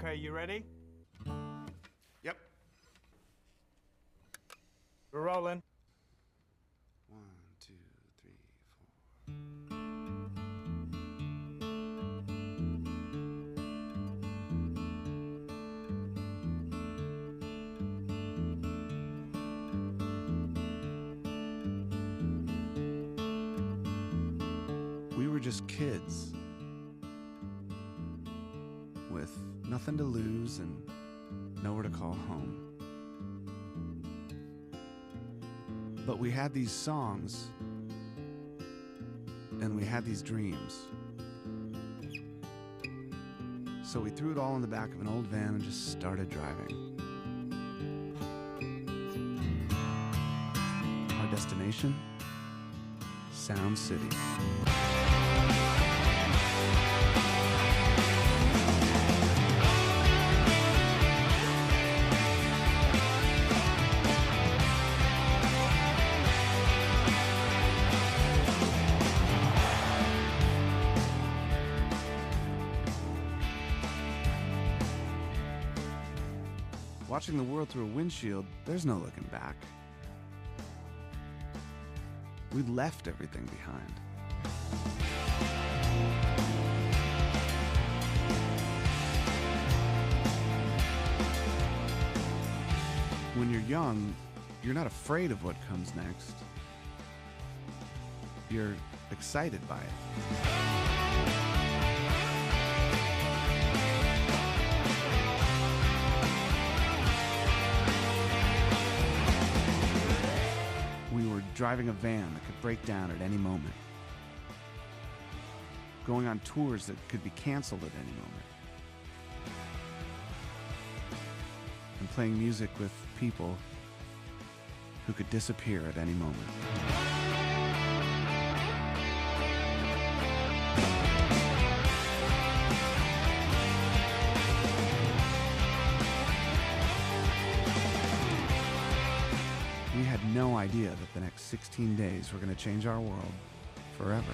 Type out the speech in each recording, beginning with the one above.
Okay, you ready? Yep. We're rolling. 1, 2, 3, 4. We were just kids with nothing to lose and nowhere to call home. But we had these songs and we had these dreams. So we threw it all in the back of an old van and just started driving. Our destination? Sound City. Watching the world through a windshield, there's no looking back. We left everything behind. When you're young, you're not afraid of what comes next. You're excited by it. Driving a van that could break down at any moment. Going on tours that could be canceled at any moment. And playing music with people who could disappear at any moment. We had no idea that the next 16 days were going to change our world forever.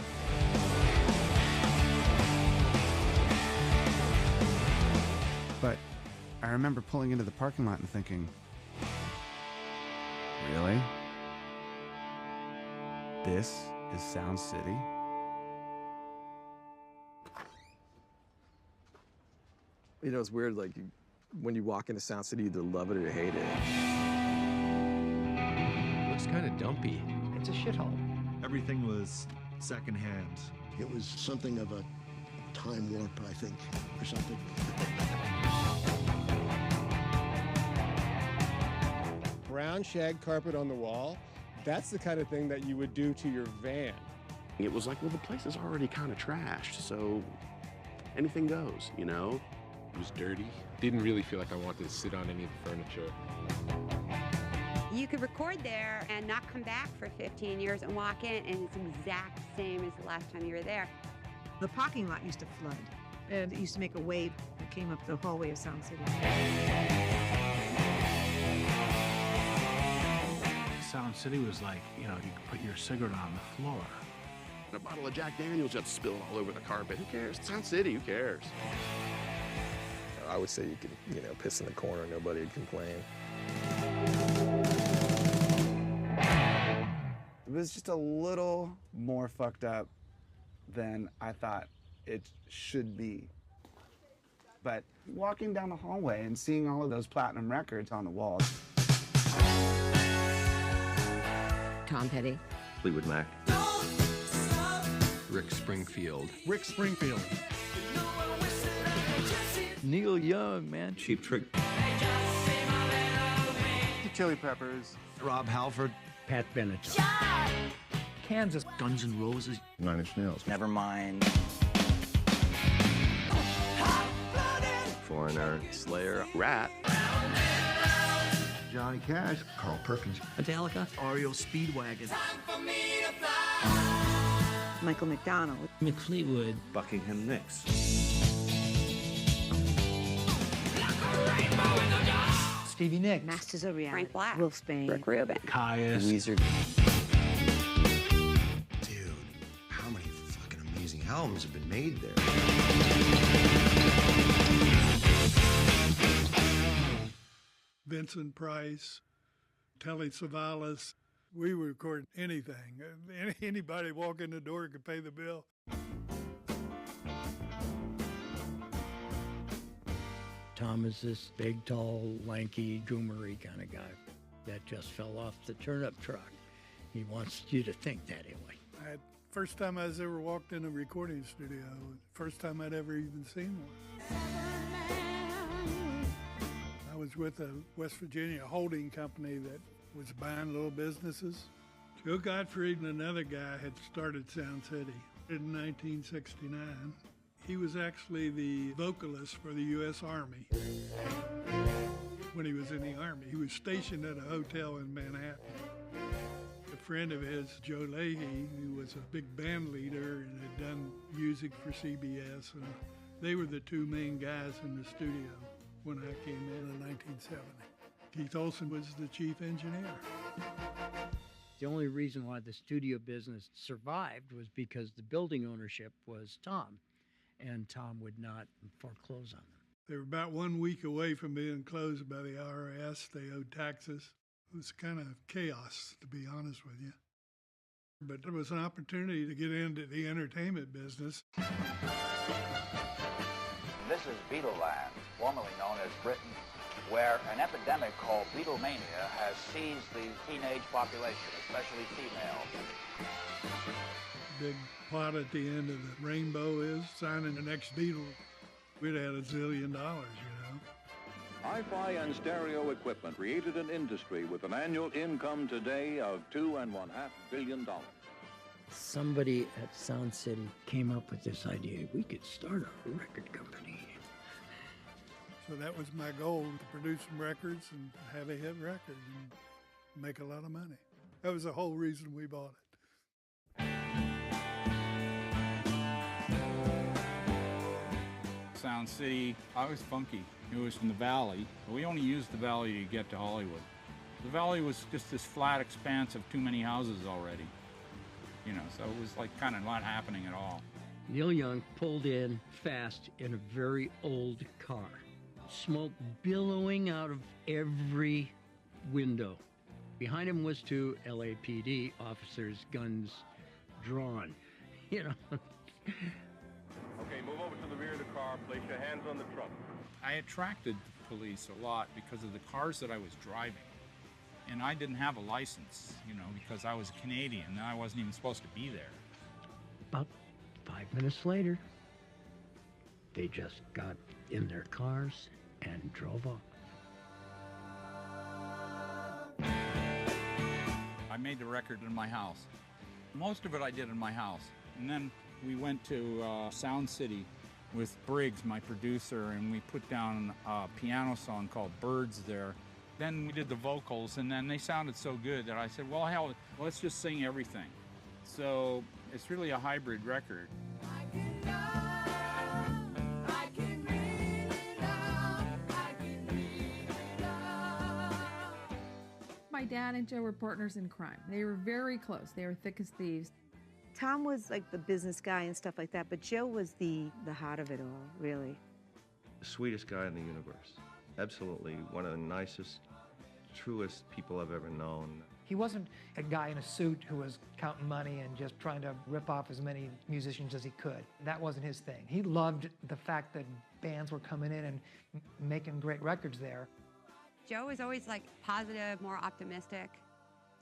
But I remember pulling into the parking lot and thinking, really? This is Sound City? You know, it's weird, like, when you walk into Sound City, you either love it or you hate it. Looks kind of dumpy. It's a shithole. Everything was secondhand. It was something of a time warp, I think, or something. Brown shag carpet on the wall, that's the kind of thing that you would do to your van. It was like, well, the place is already kind of trashed, so anything goes, you know? It was dirty. Didn't really feel like I wanted to sit on any of the furniture. You could record there and not come back for 15 years and walk in, and it's exact same as the last time you were there. The parking lot used to flood, and it used to make a wave that came up the hallway of Sound City. Sound City was like, you know, you could put your cigarette on the floor. A bottle of Jack Daniels just spilled all over the carpet. Who cares? It's Sound City, who cares? I would say you could, you know, piss in the corner, nobody would complain. It was just a little more fucked up than I thought it should be. But walking down the hallway and seeing all of those platinum records on the walls. Tom Petty. Fleetwood Mac. Rick Springfield. Rick Springfield. Neil Young, man. Cheap Trick. The Chili Peppers. Rob Halford. Pat Benatar. Kansas. Guns N' Roses. 9 Inch Nails. Nevermind. Foreigner. Slayer, Rat. Johnny Cash. Carl Perkins. Metallica. REO Speedwagon. Michael McDonald. Mick Fleetwood. Buckingham Nicks. Stevie Nicks. Masters of Reality. Frank Black. Will Spain. Rick Rubin. Caius. Weezer. Dude, how many fucking amazing albums have been made there? Vincent Price, Telly Savalas. We would record anything. Anybody walk in the door could pay the bill. Tom is this big, tall, lanky, goomery kind of guy that just fell off the turnip truck. He wants you to think that anyway. First time I was ever walked in a recording studio, first time I'd ever even seen one. I was with a West Virginia holding company that was buying little businesses. Joe Gottfried and another guy had started Sound City in 1969. He was actually the vocalist for the U.S. Army. When he was in the Army, he was stationed at a hotel in Manhattan. A friend of his, Joe Leahy, who was a big band leader and had done music for CBS, and they were the two main guys in the studio when I came in 1970. Keith Olsen was the chief engineer. The only reason why the studio business survived was because the building ownership was Tom, and Tom would not foreclose on them. They were about 1 week away from being closed by the IRS. They owed taxes. It was kind of chaos, to be honest with you. But there was an opportunity to get into the entertainment business. This is Beatleland, formerly known as Britain, where an epidemic called Beatlemania has seized the teenage population, especially females. Big plot at the end of the rainbow is signing the next Beatle. We'd had $1 zillion, you know. Hi-fi and stereo equipment created an industry with an annual income today of $2.5 billion. Somebody at Sound City came up with this idea. We could start a record company. So that was my goal, to produce some records and have a hit record and make a lot of money. That was the whole reason we bought it. Sound City, I was funky. It was from the Valley. We only used the Valley to get to Hollywood. The Valley was just this flat expanse of too many houses already. You know, so it was like kind of not happening at all. Neil Young pulled in fast in a very old car. Smoke billowing out of every window. Behind him was two LAPD officers, guns drawn. You know. Okay, move over to the rear of the car. Place your hands on the trunk. I attracted the police a lot because of the cars that I was driving. And I didn't have a license, you know, because I was a Canadian and I wasn't even supposed to be there. About 5 minutes later, they just got in their cars and drove off. I made the record in my house. Most of it I did in my house. And then we went to Sound City with Briggs, my producer, and we put down a piano song called Birds there. Then we did the vocals, and then they sounded so good that I said, well, hell, let's just sing everything. So it's really a hybrid record. My dad and Joe were partners in crime. They were very close. They were thick as thieves. Tom was like the business guy and stuff like that, but Joe was the heart of it all, really. The sweetest guy in the universe. Absolutely one of the nicest, truest people I've ever known. He wasn't a guy in a suit who was counting money and just trying to rip off as many musicians as he could. That wasn't his thing. He loved the fact that bands were coming in and making great records there. Joe was always like positive, more optimistic.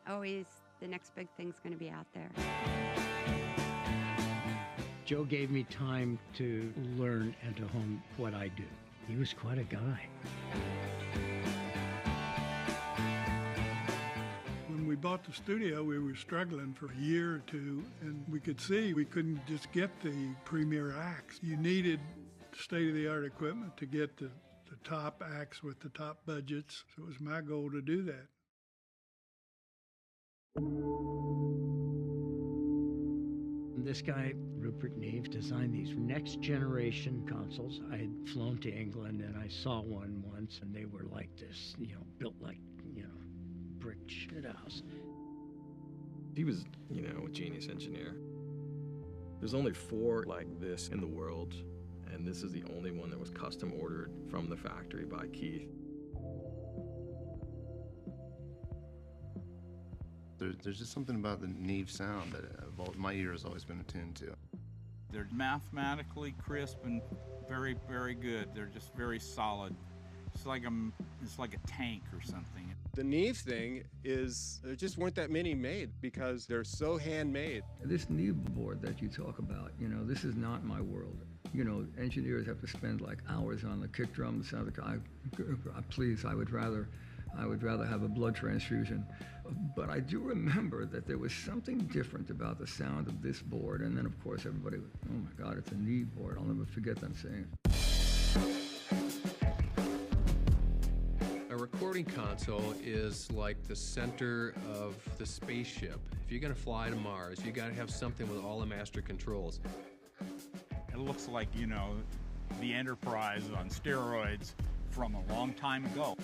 Always the next big thing's going to be out there. Joe gave me time to learn and to hone what I do. He was quite a guy. When we bought the studio, we were struggling for a year or two, and we could see we couldn't just get the premier acts. You needed state-of-the-art equipment to get the top acts with the top budgets. So it was my goal to do that. This guy, Rupert Neve, designed these next generation consoles. I had flown to England and I saw one once, and they were like this, you know, built like, you know, brick shit house. He was, you know, a genius engineer. There's only 4 like this in the world, and this is the only one that was custom ordered from the factory by Keith. There's just something about the Neve sound that my ear has always been attuned to. They're mathematically crisp and very, very good. They're just very solid. It's like a tank or something. The Neve thing is, there just weren't that many made because they're so handmade. This Neve board that you talk about, this is not my world. Engineers have to spend like hours on the kick drum, the sound. Please, I would rather have a blood transfusion. But I do remember that there was something different about the sound of this board. And then, of course, everybody, oh my God, it's a Neve board. I'll never forget them saying it. A recording console is like the center of the spaceship. If you're going to fly to Mars, you got to have something with all the master controls. It looks like, the Enterprise on steroids from a long time ago.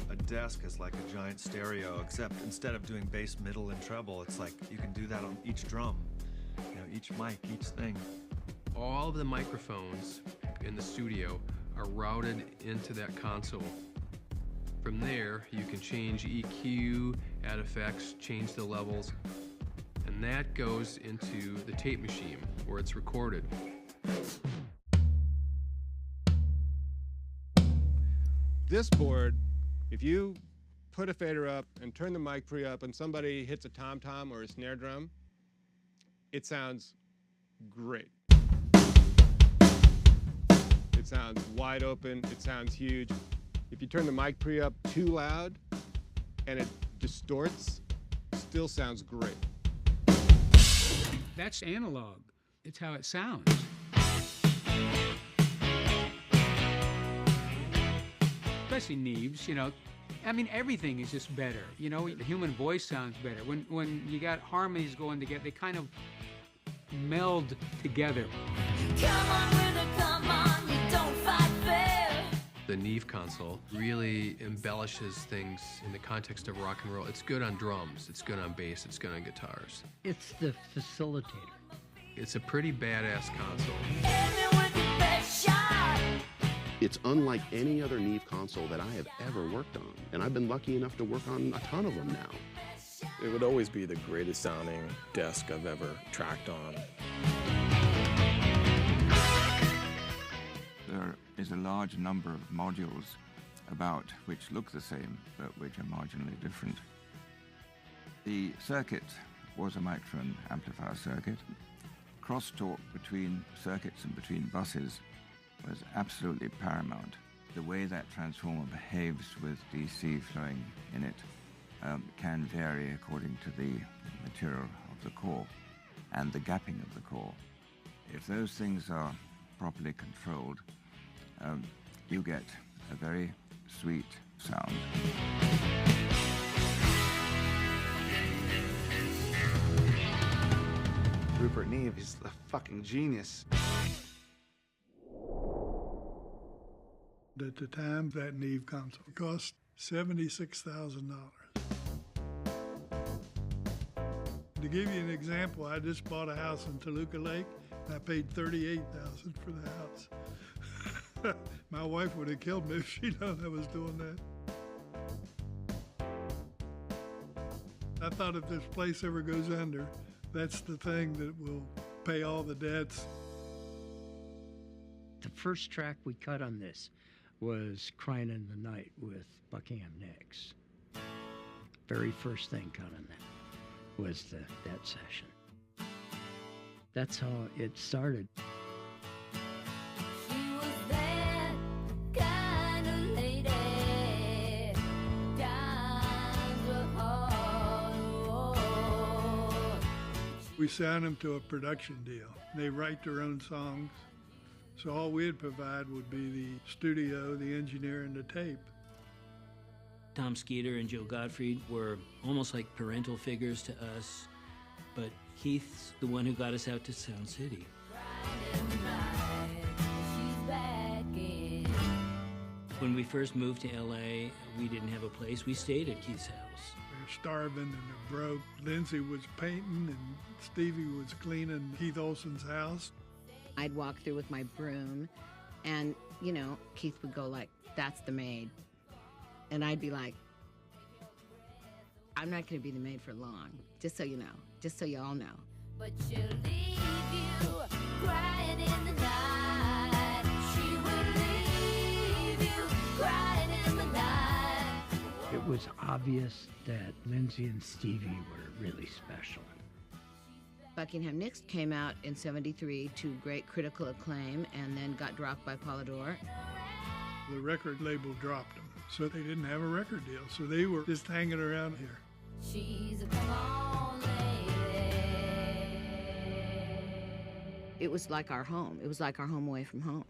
A desk is like a giant stereo, except instead of doing bass, middle, and treble, it's like you can do that on each drum, each mic, each thing. All of the microphones in the studio are routed into that console. From there, you can change EQ, add effects, change the levels, and that goes into the tape machine where it's recorded. This board, if you put a fader up and turn the mic pre up and somebody hits a tom-tom or a snare drum, it sounds great. It sounds wide open, it sounds huge. If you turn the mic pre up too loud and it distorts, still sounds great. That's analog. It's how it sounds. Especially Neves, everything is just better. The human voice sounds better. When you got harmonies going together, they kind of meld together. Come on with it, come on, you don't fight fair. The Neve console really embellishes things in the context of rock and roll. It's good on drums, it's good on bass, it's good on guitars. It's the facilitator. It's a pretty badass console. It's unlike any other Neve console that I have ever worked on, and I've been lucky enough to work on a ton of them now. It would always be the greatest sounding desk I've ever tracked on. There is a large number of modules about which look the same, but which are marginally different. The circuit was a microphone amplifier circuit. Crosstalk between circuits and between buses was absolutely paramount. The way that transformer behaves with DC flowing in it can vary according to the material of the core and the gapping of the core. If those things are properly controlled, you get a very sweet sound. Rupert Neve is a fucking genius. At the time, that Neve console cost $76,000. To give you an example, I just bought a house in Toluca Lake, and I paid $38,000 for the house. My wife would have killed me if she'd known I was doing that. I thought if this place ever goes under, that's the thing that will pay all the debts. The first track we cut on this was Crying in the Night with Buckingham Nicks. Very first thing cut on that was that session. That's how it started. We signed them to a production deal. They write their own songs. So all we'd provide would be the studio, the engineer, and the tape. Tom Skeeter and Joe Gottfried were almost like parental figures to us, but Keith's the one who got us out to Sound City. When we first moved to LA, we didn't have a place. We stayed at Keith's house. We were starving and they're broke. Lindsay was painting and Stevie was cleaning Keith Olsen's house. I'd walk through with my broom and, Keith would go like, "That's the maid." And I'd be like, I'm not going to be the maid for long, just so you know, just so you all know. But she'll leave you crying in the night. She will leave you crying in the night. It was obvious that Lindsay and Stevie were really special. Buckingham Nicks came out in '73 to great critical acclaim and then got dropped by Polydor. The record label dropped them, so they didn't have a record deal. So they were just hanging around here. She's a come on lady. It was like our home. It was like our home away from home.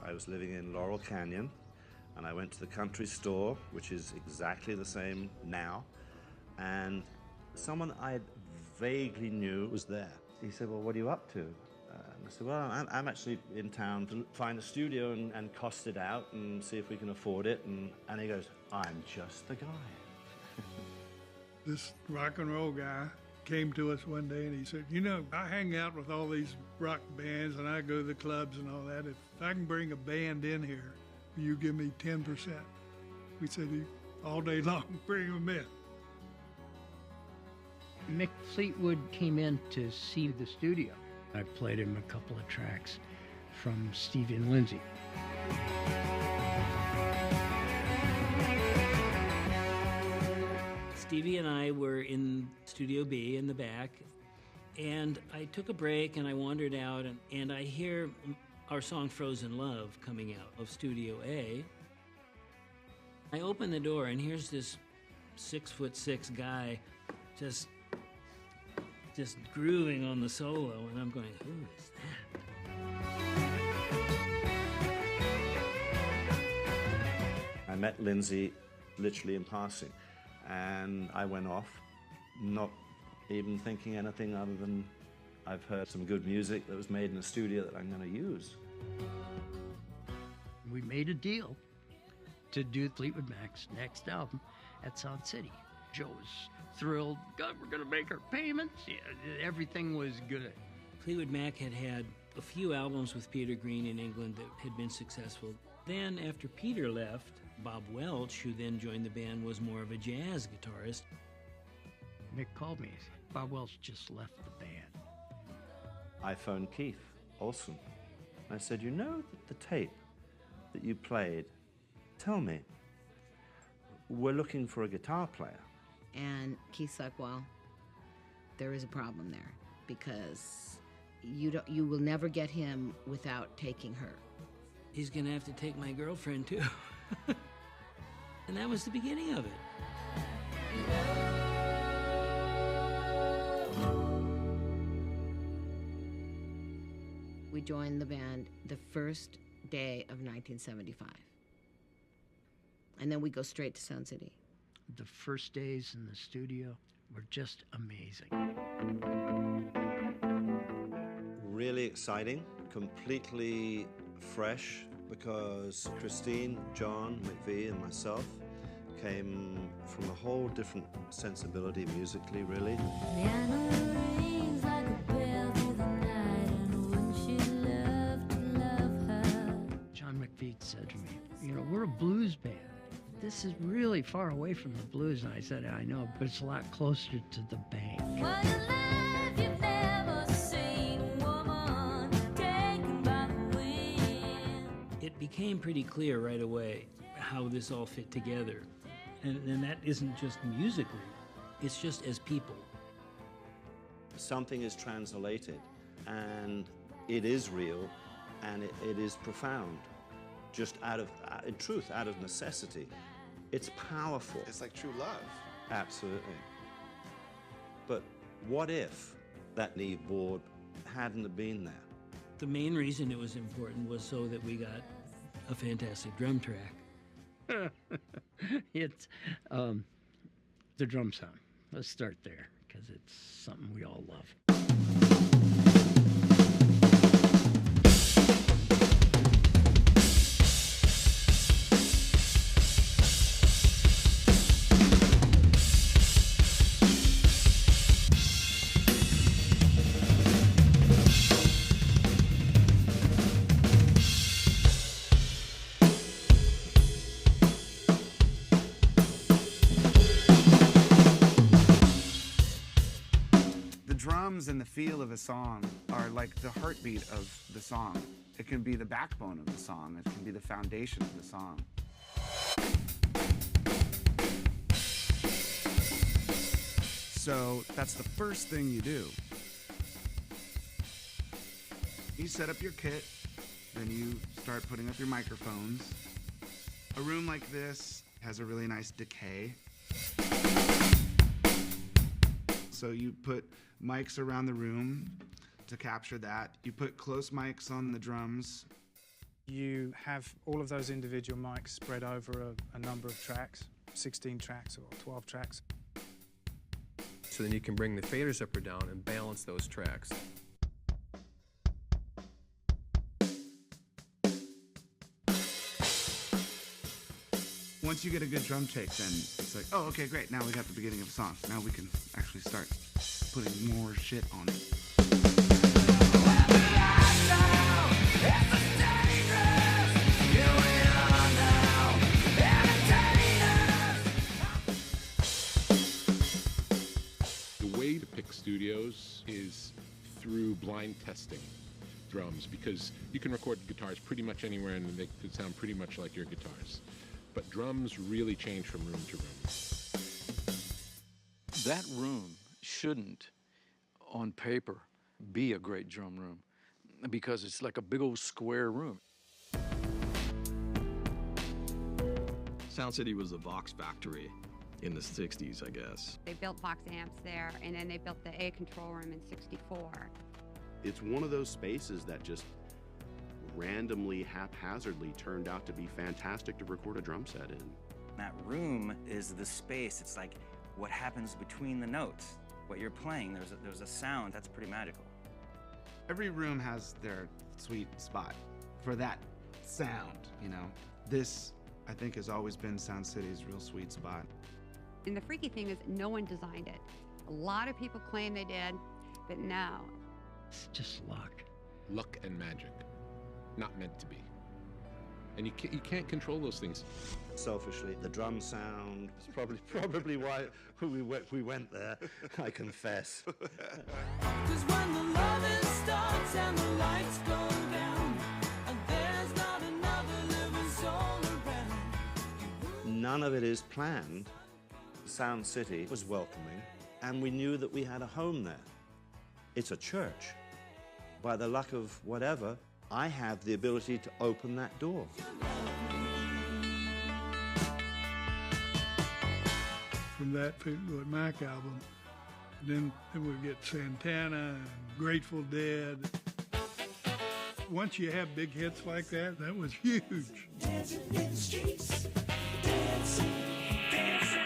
I was living in Laurel Canyon, and I went to the country store, which is exactly the same now, and someone I vaguely knew was there. He said, well, what are you up to? And I said, well, I'm actually in town to find a studio and cost it out and see if we can afford it. And he goes, I'm just the guy. This rock and roll guy came to us one day and he said, you know, I hang out with all these rock bands and I go to the clubs and all that. If I can bring a band in here, will you give me 10%? We said, all day long, bring them in. Mick Fleetwood came in to see the studio. I played him a couple of tracks from Stevie and Lindsay. Stevie and I were in Studio B in the back, and I took a break and I wandered out, and I hear our song Frozen Love coming out of Studio A. I open the door and here's this 6'6" guy just grooving on the solo, and I'm going, who is that? I met Lindsay literally in passing, and I went off, not even thinking anything other than I've heard some good music that was made in a studio that I'm going to use. We made a deal to do Fleetwood Mac's next album at Sound City. Joe was thrilled. God, we're going to make our payments. Yeah, everything was good. Fleetwood Mac had had a few albums with Peter Green in England that had been successful. Then, after Peter left, Bob Welch, who then joined the band, was more of a jazz guitarist. Mick called me. Bob Welch just left the band. I phoned Keith Olsen. I said, you know the tape that you played? Tell me. We're looking for a guitar player. And Keith's like, well, there is a problem there because you will never get him without taking her. He's gonna have to take my girlfriend too. And that was the beginning of it. We joined the band the first day of 1975. And then we go straight to Sound City. The first days in the studio were just amazing. Really exciting, completely fresh, because Christine, John, McVie, and myself came from a whole different sensibility musically, really. John McVie said to me, you know, we're a blues band. This is really far away from the blues. And I said, I know, but it's a lot closer to the bank. It became pretty clear right away how this all fit together. And that isn't just musically, it's just as people. Something is translated, and it is real, and it is profound, just in truth, out of necessity. It's powerful. It's like true love. Absolutely. But what if that Neve board hadn't have been there? The main reason it was important was so that we got a fantastic drum track. It's the drum sound. Let's start there, because it's something we all love. drums and the feel of a song are like the heartbeat of the song. It can be the backbone of the song. It can be the foundation of the song. So that's the first thing you do. You set up your kit, then you start putting up your microphones. A room like this has a really nice decay. So you put mics around the room to capture that. You put close mics on the drums. You have all of those individual mics spread over a number of tracks, 16 tracks or 12 tracks. So then you can bring the faders up or down and balance those tracks. Once you get a good drum take, then it's like, oh, okay, great. Now we got the beginning of a song. So now we can actually start putting more shit on it. The way to pick studios is through blind testing drums, because you can record guitars pretty much anywhere and they could sound pretty much like your guitars. But drums really change from room to room. That room shouldn't, on paper, be a great drum room, because it's like a big old square room. Sound City was the Vox factory in the 60s, I guess. They built Vox amps there, and then they built the A control room in '64. It's one of those spaces that just randomly, haphazardly turned out to be fantastic to record a drum set in. That room is the space. It's like what happens between the notes. What you're playing, there's a sound that's pretty magical. Every room has their sweet spot for that sound, you know. This, I think, has always been Sound City's real sweet spot. And the freaky thing is no one designed it. A lot of people claim they did, but no. It's just luck. Luck and magic. Not meant to be. And you can't control those things. Selfishly, the drum sound is probably why we went there, I confess. 'Cause when the loving starts and the lights go down, and there's not another living soul around. None of it is planned. Sound City was welcoming, and we knew that we had a home there. It's a church. By the luck of whatever, I have the ability to open that door. From that Fleetwood Mac album, and then we get Santana and Grateful Dead. Once you have big hits like that, that was huge. Dancing in the streets, dancing, dancing.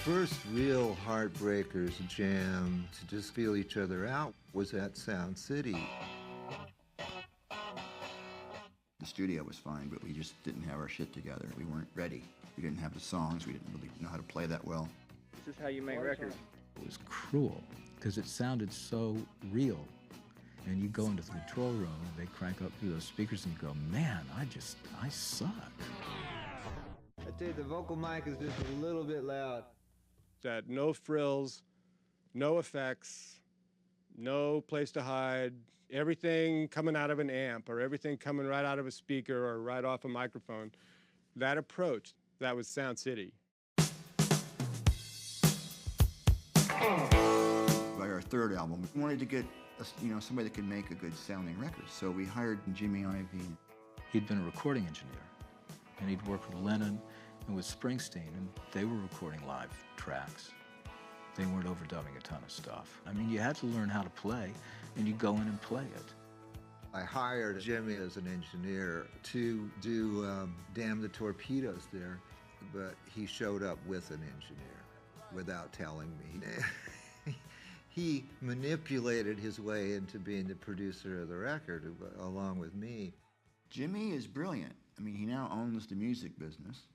First real Heartbreakers jam to just feel each other out was at Sound City. The studio was fine, but we just didn't have our shit together. We weren't ready. We didn't have the songs. We didn't really know how to play that well. This is how you make records. It was cruel because it sounded so real. And you go into the control room, and they crank up through those speakers, and you go, man, I suck. I tell you, the vocal mic is just a little bit loud. That no frills, no effects, no place to hide, everything coming out of an amp or everything coming right out of a speaker or right off a microphone. That approach, that was Sound City. By our third album, we wanted to get somebody that could make a good sounding record. So we hired Jimmy Ivey. He'd been a recording engineer, and he'd worked with Lennon and with Springsteen, and they were recording live tracks. They weren't overdubbing a ton of stuff. I mean, you had to learn how to play, and you go in and play it. I hired Jimmy as an engineer to do Damn the Torpedoes there. but he showed up with an engineer without telling me. He manipulated his way into being the producer of the record along with me. Jimmy is brilliant. I mean, he now owns the music business.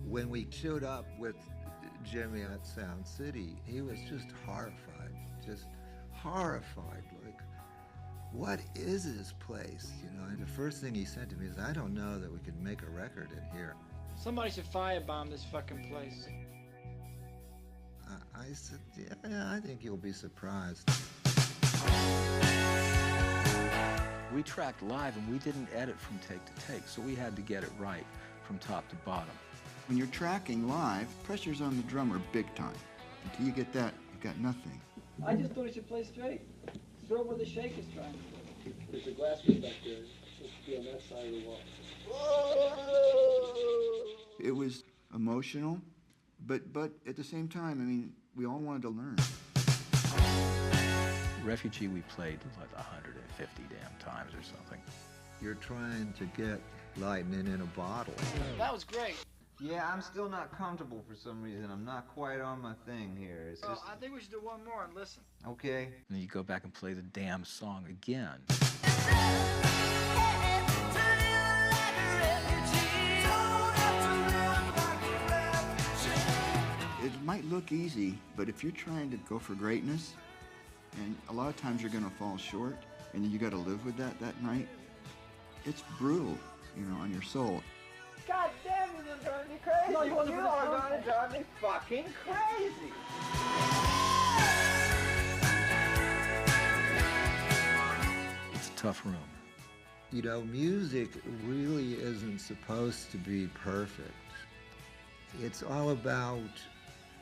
When we showed up with Jimmy at Sound City, he was just horrified, like, what is this place? You know, and the first thing he said to me is, I don't know that we could make a record in here. Somebody should firebomb this fucking place. I said, yeah, I think you'll be surprised. We tracked live and we didn't edit from take to take, so we had to get it right from top to bottom. When you're tracking live, pressure's on the drummer big time. Until you get that, you've got nothing. I just thought he should play straight. Throw where the shaker's trying to play. There's a glass room back there. It's supposed to be on that side of the wall. It was emotional, but at the same time, I mean, we all wanted to learn. Refugee we played like 150 damn times or something. You're trying to get lightning in a bottle. That was great. Yeah, I'm still not comfortable for some reason. I'm not quite on my thing here. It's just... I think we should do one more and listen. Okay. And then you go back and play the damn song again. It might look easy, but if you're trying to go for greatness, and a lot of times you're gonna fall short, and then you gotta live with that night, it's brutal, you know, on your soul. God damn, you're gonna drive me crazy. No, you are gonna drive me fucking crazy. It's a tough room. You know, music really isn't supposed to be perfect. It's all about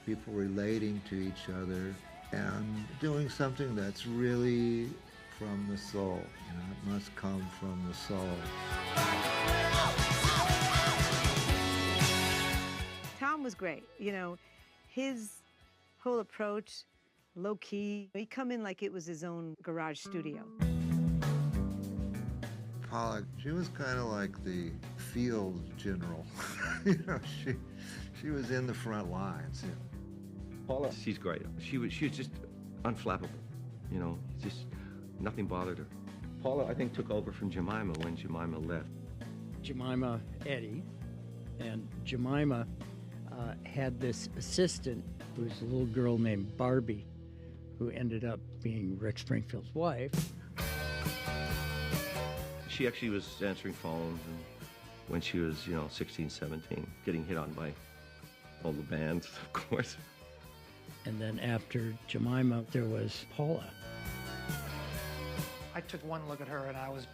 people relating to each other and doing something that's really from the soul. You know, it must come from the soul. Tom was great. You know, his whole approach, low-key. He'd come in like it was his own garage studio. Paula, she was kind of like the field general. You know, she was in the front lines. Yeah. Paula, she's great. She was just unflappable. You know, just nothing bothered her. Paula, I think, took over from Jemima when Jemima left. Jemima Eddie, and Jemima had this assistant who was a little girl named Barbie, who ended up being Rick Springfield's wife. She actually was answering phones and when she was, 16, 17, getting hit on by all the bands, of course. And then after Jemima, there was Paula. I took one look at her and I was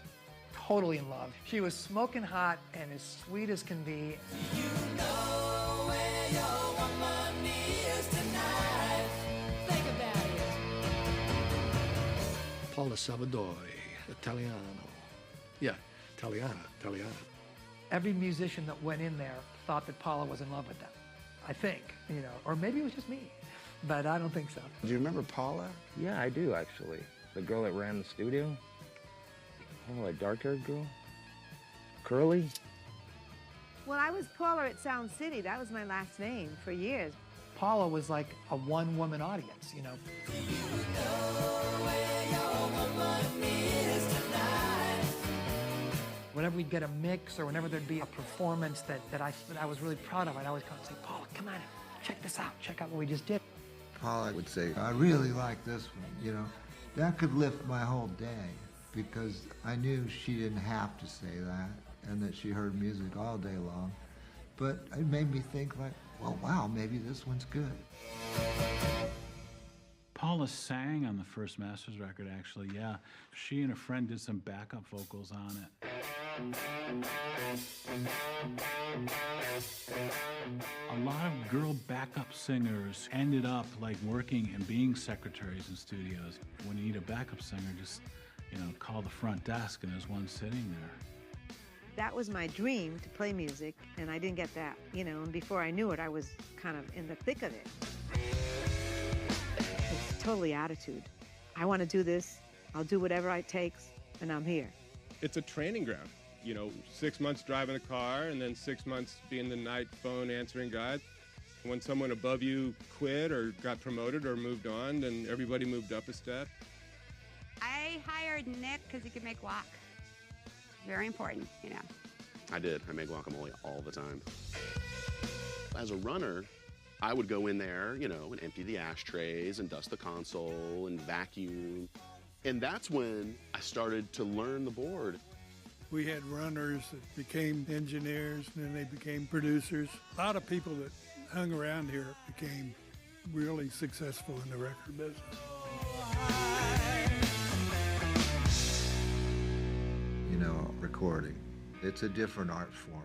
totally in love. She was smoking hot and as sweet as can be. You know where your woman is tonight. Think about it. Paula Salvadori, Italiano. Yeah, Italiana. Every musician that went in there thought that Paula was in love with them. I think, or maybe it was just me, but I don't think so. Do you remember Paula? Yeah, I do, actually. The girl that ran the studio. Oh, a dark-haired girl? Curly? Well, I was Paula at Sound City. That was my last name for years. Paula was like a one-woman audience, you know. Whenever we'd get a mix or whenever there'd be a performance that I was really proud of, I'd always come and say, Paula, come on, check this out. Check out what we just did. Paula would say, I really like this one, That could lift my whole day because I knew she didn't have to say that and that she heard music all day long. But it made me think like, well, wow, maybe this one's good. Paula sang on the first Masters record, actually, yeah. She and a friend did some backup vocals on it. A lot of girl backup singers ended up like working and being secretaries in studios. When you need a backup singer, just, call the front desk and there's one sitting there. That was my dream, to play music, and I didn't get that, and before I knew it, I was kind of in the thick of it. It's totally attitude. I want to do this, I'll do whatever it takes, and I'm here. It's a training ground. You know, 6 months driving a car and then 6 months being the night phone answering guy. When someone above you quit or got promoted or moved on, then everybody moved up a step. I hired Nick because he could make guac. Very important, you know. I did. I made guacamole all the time. As a runner, I would go in there, you know, and empty the ashtrays and dust the console and vacuum. And that's when I started to learn the board. We had runners that became engineers, and then they became producers. A lot of people that hung around here became really successful in the record business. You know, recording. It's a different art form.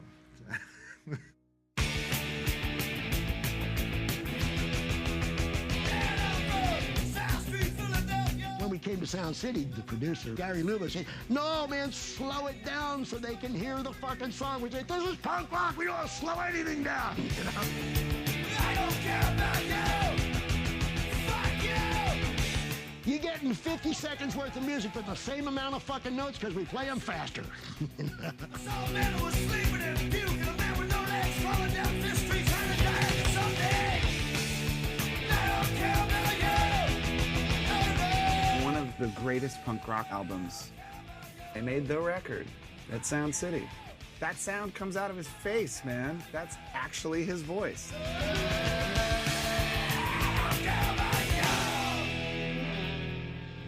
When we came to Sound City, the producer, Gary Luba, said, "No, man, slow it down so they can hear the fucking song." We said, "This is punk rock. We don't slow anything down." You know? I don't care about you. Fuck you. You're getting 50 seconds worth of music with the same amount of fucking notes because we play them faster. Some man was sleeping and puking, a man with no legs falling down Fifth Street trying to die someday. I don't care about you. One of the greatest punk rock albums. They made the record at Sound City. That sound comes out of his face, man. That's actually his voice.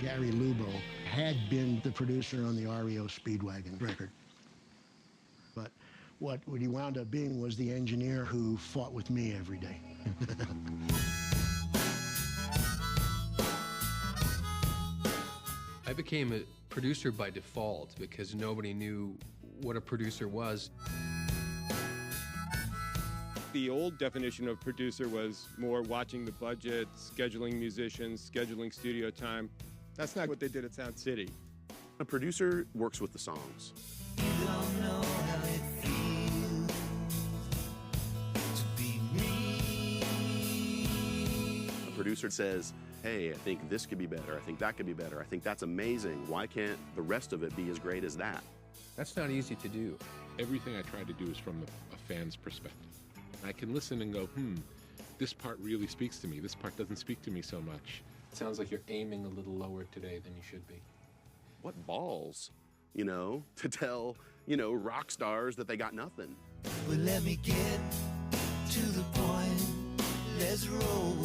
Gary Lubo had been the producer on the REO Speedwagon record. But what he wound up being was the engineer who fought with me every day. I became a producer by default because nobody knew what a producer was. The old definition of producer was more watching the budget, scheduling musicians, scheduling studio time. That's not what they did at Sound City. A producer works with the songs. You don't know how it feels to be me. A producer says, hey, I think this could be better. I think that could be better. I think that's amazing. Why can't the rest of it be as great as that? That's not easy to do. Everything I try to do is from a fan's perspective. I can listen and go, this part really speaks to me. This part doesn't speak to me so much. It sounds like you're aiming a little lower today than you should be. What balls, you know, to tell, you know, rock stars that they got nothing. Well, let me get to the point. Let's roll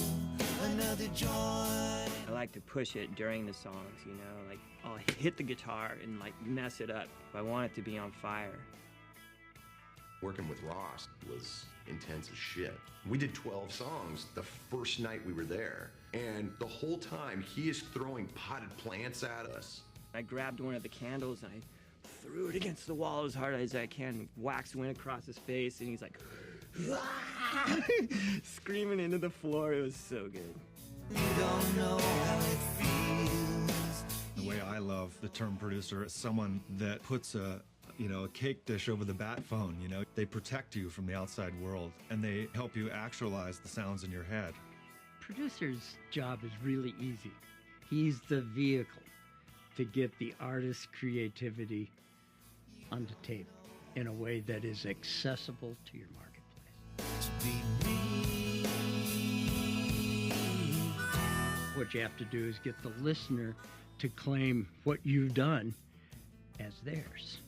another joint. I like to push it during the songs, you know, like I'll hit the guitar and like mess it up. I want it to be on fire. Working with Ross was intense as shit. We did 12 songs the first night we were there, and the whole time he is throwing potted plants at us. I grabbed one of the candles and I threw it against the wall as hard as I can. Wax went across his face and he's like, screaming into the floor. It was so good. You don't know how it feels. The way I love the term producer is someone that puts a cake dish over the bat phone, you know. They protect you from the outside world, and they help you actualize the sounds in your head. Producer's job is really easy. He's the vehicle to get the artist's creativity onto tape in a way that is accessible to your marketplace. What you have to do is get the listener to claim what you've done as theirs.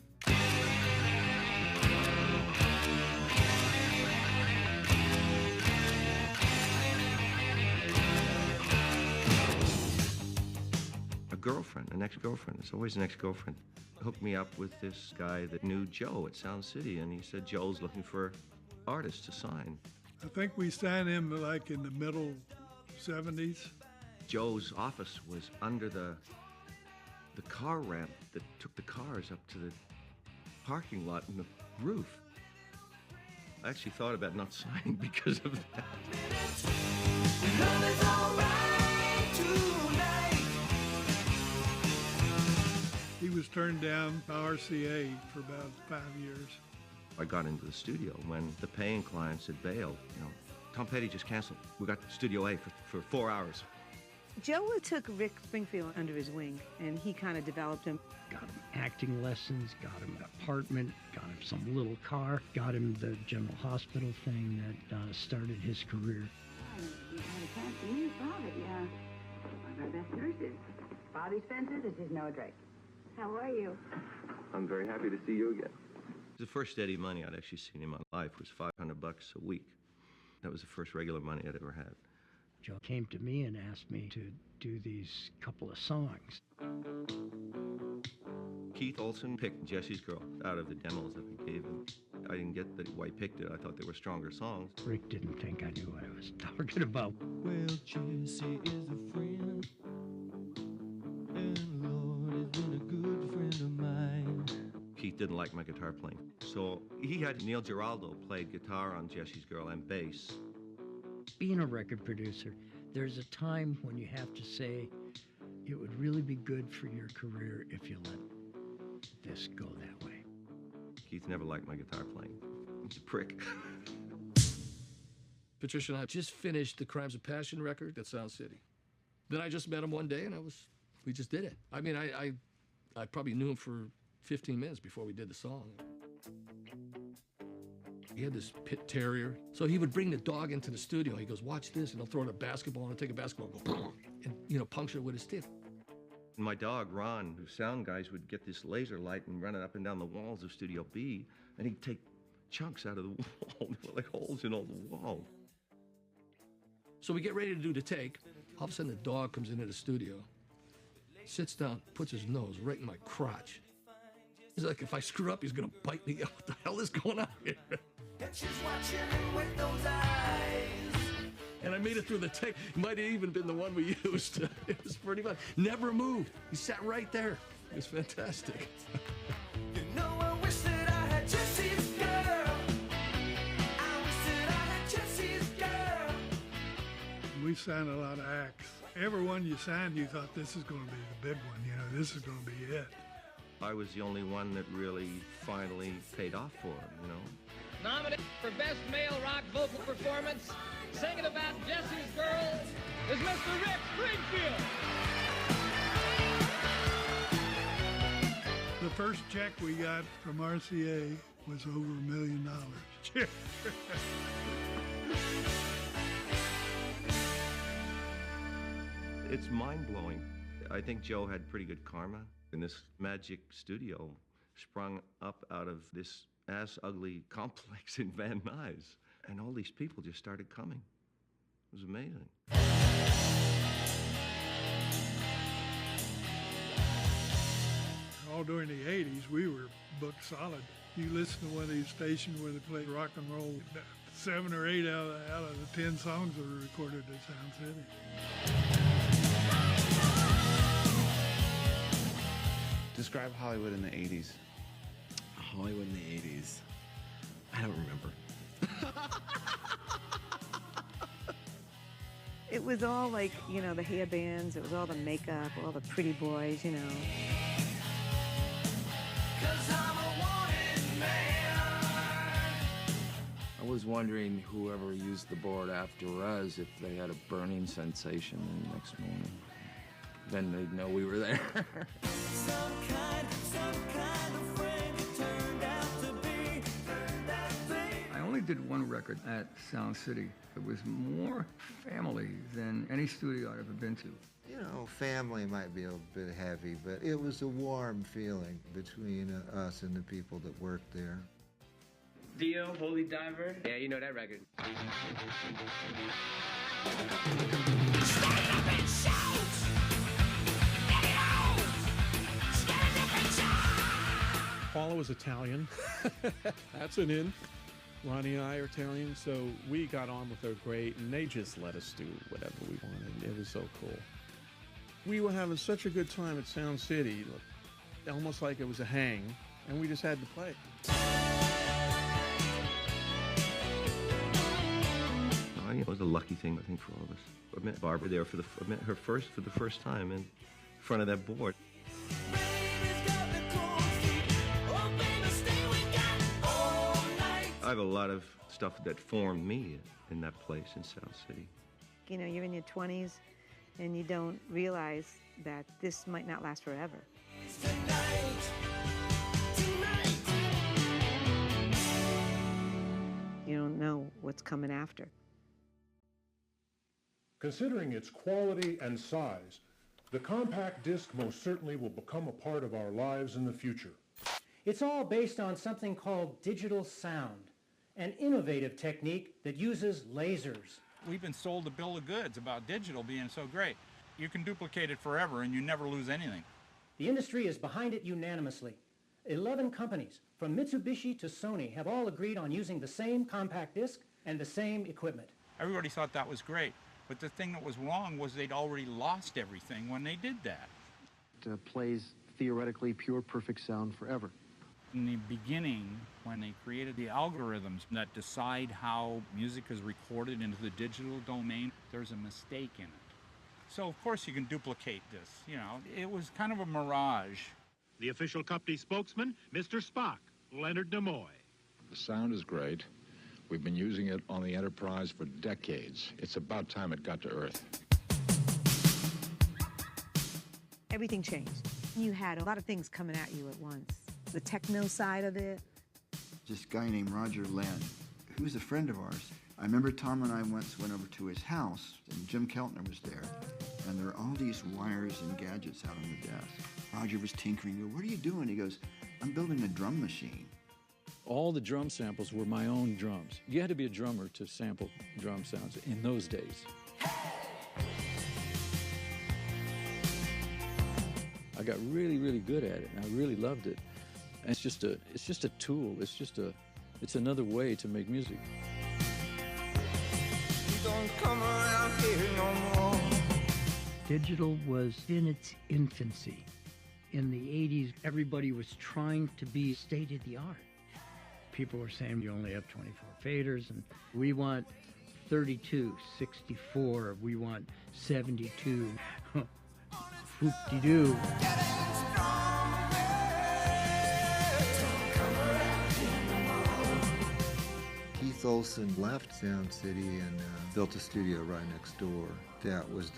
Girlfriend, an ex-girlfriend. It's always an ex-girlfriend. Hooked me up with this guy that knew Joe at Sound City, and he said Joe's looking for artists to sign. I think we signed him like in the middle 70s. Joe's office was under the car ramp that took the cars up to the parking lot and the roof. I actually thought about not signing because of that. Love is alright tonight. He was turned down by RCA for about 5 years. I got into the studio when the paying clients had bailed. You know, Tom Petty just canceled. We got Studio A for 4 hours. Joe took Rick Springfield under his wing, and he kind of developed him. Got him acting lessons, got him an apartment, got him some little car, got him the General Hospital thing that started his career. You had a chance to meet Bobby, one of our best nurses. Bobby Spencer, this is Noah Drake. How are you? I'm very happy to see you again. The first steady money I'd actually seen in my life was $500 a week. That was the first regular money I'd ever had. Joe came to me and asked me to do these couple of songs. Keith Olsen picked Jesse's Girl out of the demos that we gave him. I didn't get that why he picked it. I thought they were stronger songs. Rick didn't think I knew what I was talking about. Well, Jesse is a friend, and Lord has been a good friend of mine. Keith didn't like my guitar playing. So he had Neil Giraldo play guitar on Jesse's Girl and bass. Being a record producer, there's a time when you have to say, it would really be good for your career if you let this go that way. Keith never liked my guitar playing. He's a prick. Patricia and I just finished the Crimes of Passion record at Sound City. Then I just met him one day and we just did it. I mean, I probably knew him for 15 minutes before we did the song. He had this pit terrier. So he would bring the dog into the studio. He goes, watch this, and he'll throw it a basketball, and he'll take a basketball and go, and, puncture it with his stick. My dog, Ron, whose sound guys would get this laser light and run it up and down the walls of Studio B, and he'd take chunks out of the wall, like holes in all the wall. So we get ready to do the take. All of a sudden, the dog comes into the studio, sits down, puts his nose right in my crotch. He's like, if I screw up, he's going to bite me. What the hell is going on here? And I made it through the take. It might have even been the one we used. It was pretty fun. Never moved. He sat right there. It was fantastic. You know, I wish that I had Jesse's girl. I wish that I had Jesse's girl. We signed a lot of acts. Every one you signed, you thought this is going to be the big one. This is going to be it. I was the only one that really finally paid off for him, Nominated for Best Male Rock Vocal Performance, singing about Jesse's Girl, is Mr. Rick Springfield. The first check we got from RCA was over $1 million. It's mind-blowing. I think Joe had pretty good karma. And this magic studio sprung up out of this ass-ugly complex in Van Nuys. And all these people just started coming. It was amazing. All during the 80s, we were booked solid. You listen to one of these stations where they play rock and roll, 7 or 8 out of the 10 songs that were recorded at Sound City. Describe Hollywood in the 80s. Hollywood in the 80s. I don't remember. It was all like, the hair bands, it was all the makeup, all the pretty boys, I was wondering whoever used the board after us if they had a burning sensation the next morning. Then they'd know we were there. Some kind of friend it turned out to be. I only did one record at Sound City. It was more family than any studio I've ever been to. Family might be a bit heavy, but it was a warm feeling between us and the people that worked there. Dio, Holy Diver. Yeah, you know that record. Stand up and shout! Paula was Italian. That's an in. Ronnie and I are Italian, so we got on with her great, and they just let us do whatever we wanted. It was so cool. We were having such a good time at Sound City, almost like it was a hang, and we just had to play. It was a lucky thing, I think, for all of us. I met Barbara there I met her for the first time in front of that board. I have a lot of stuff that formed me in that place in South City. You're in your 20s, and you don't realize that this might not last forever. You don't know what's coming after. Considering its quality and size, the compact disc most certainly will become a part of our lives in the future. It's all based on something called digital sound, an innovative technique that uses lasers. We've been sold a bill of goods about digital being so great. You can duplicate it forever and you never lose anything. The industry is behind it unanimously. 11 companies, from Mitsubishi to Sony, have all agreed on using the same compact disc and the same equipment. Everybody thought that was great, but the thing that was wrong was they'd already lost everything when they did that. It plays theoretically pure, perfect sound forever. In the beginning, when they created the algorithms that decide how music is recorded into the digital domain, there's a mistake in it. So of course you can duplicate this, you know. It was kind of a mirage. The official company spokesman, Mr. Spock, Leonard Nimoy. The sound is great. We've been using it on the Enterprise for decades. It's about time it got to Earth. Everything changed. You had a lot of things coming at you at once. The techno side of it. This guy named Roger Lenn, who's a friend of ours. I remember Tom and I once went over to his house, and Jim Keltner was there, and there were all these wires and gadgets out on the desk. Roger was tinkering. I go, what are you doing? He goes, I'm building a drum machine. All the drum samples were my own drums. You had to be a drummer to sample drum sounds in those days. I got really, really good at it, and I really loved it. And it's just a tool. It's another way to make music. Don't come around here no more. Digital was in its infancy. In the 80s, everybody was trying to be state-of-the-art. People were saying you only have 24 faders, and we want 32, 64, we want 72. Whoop-de-doo. Keith Olsen left Sound City and built a studio right next door. That was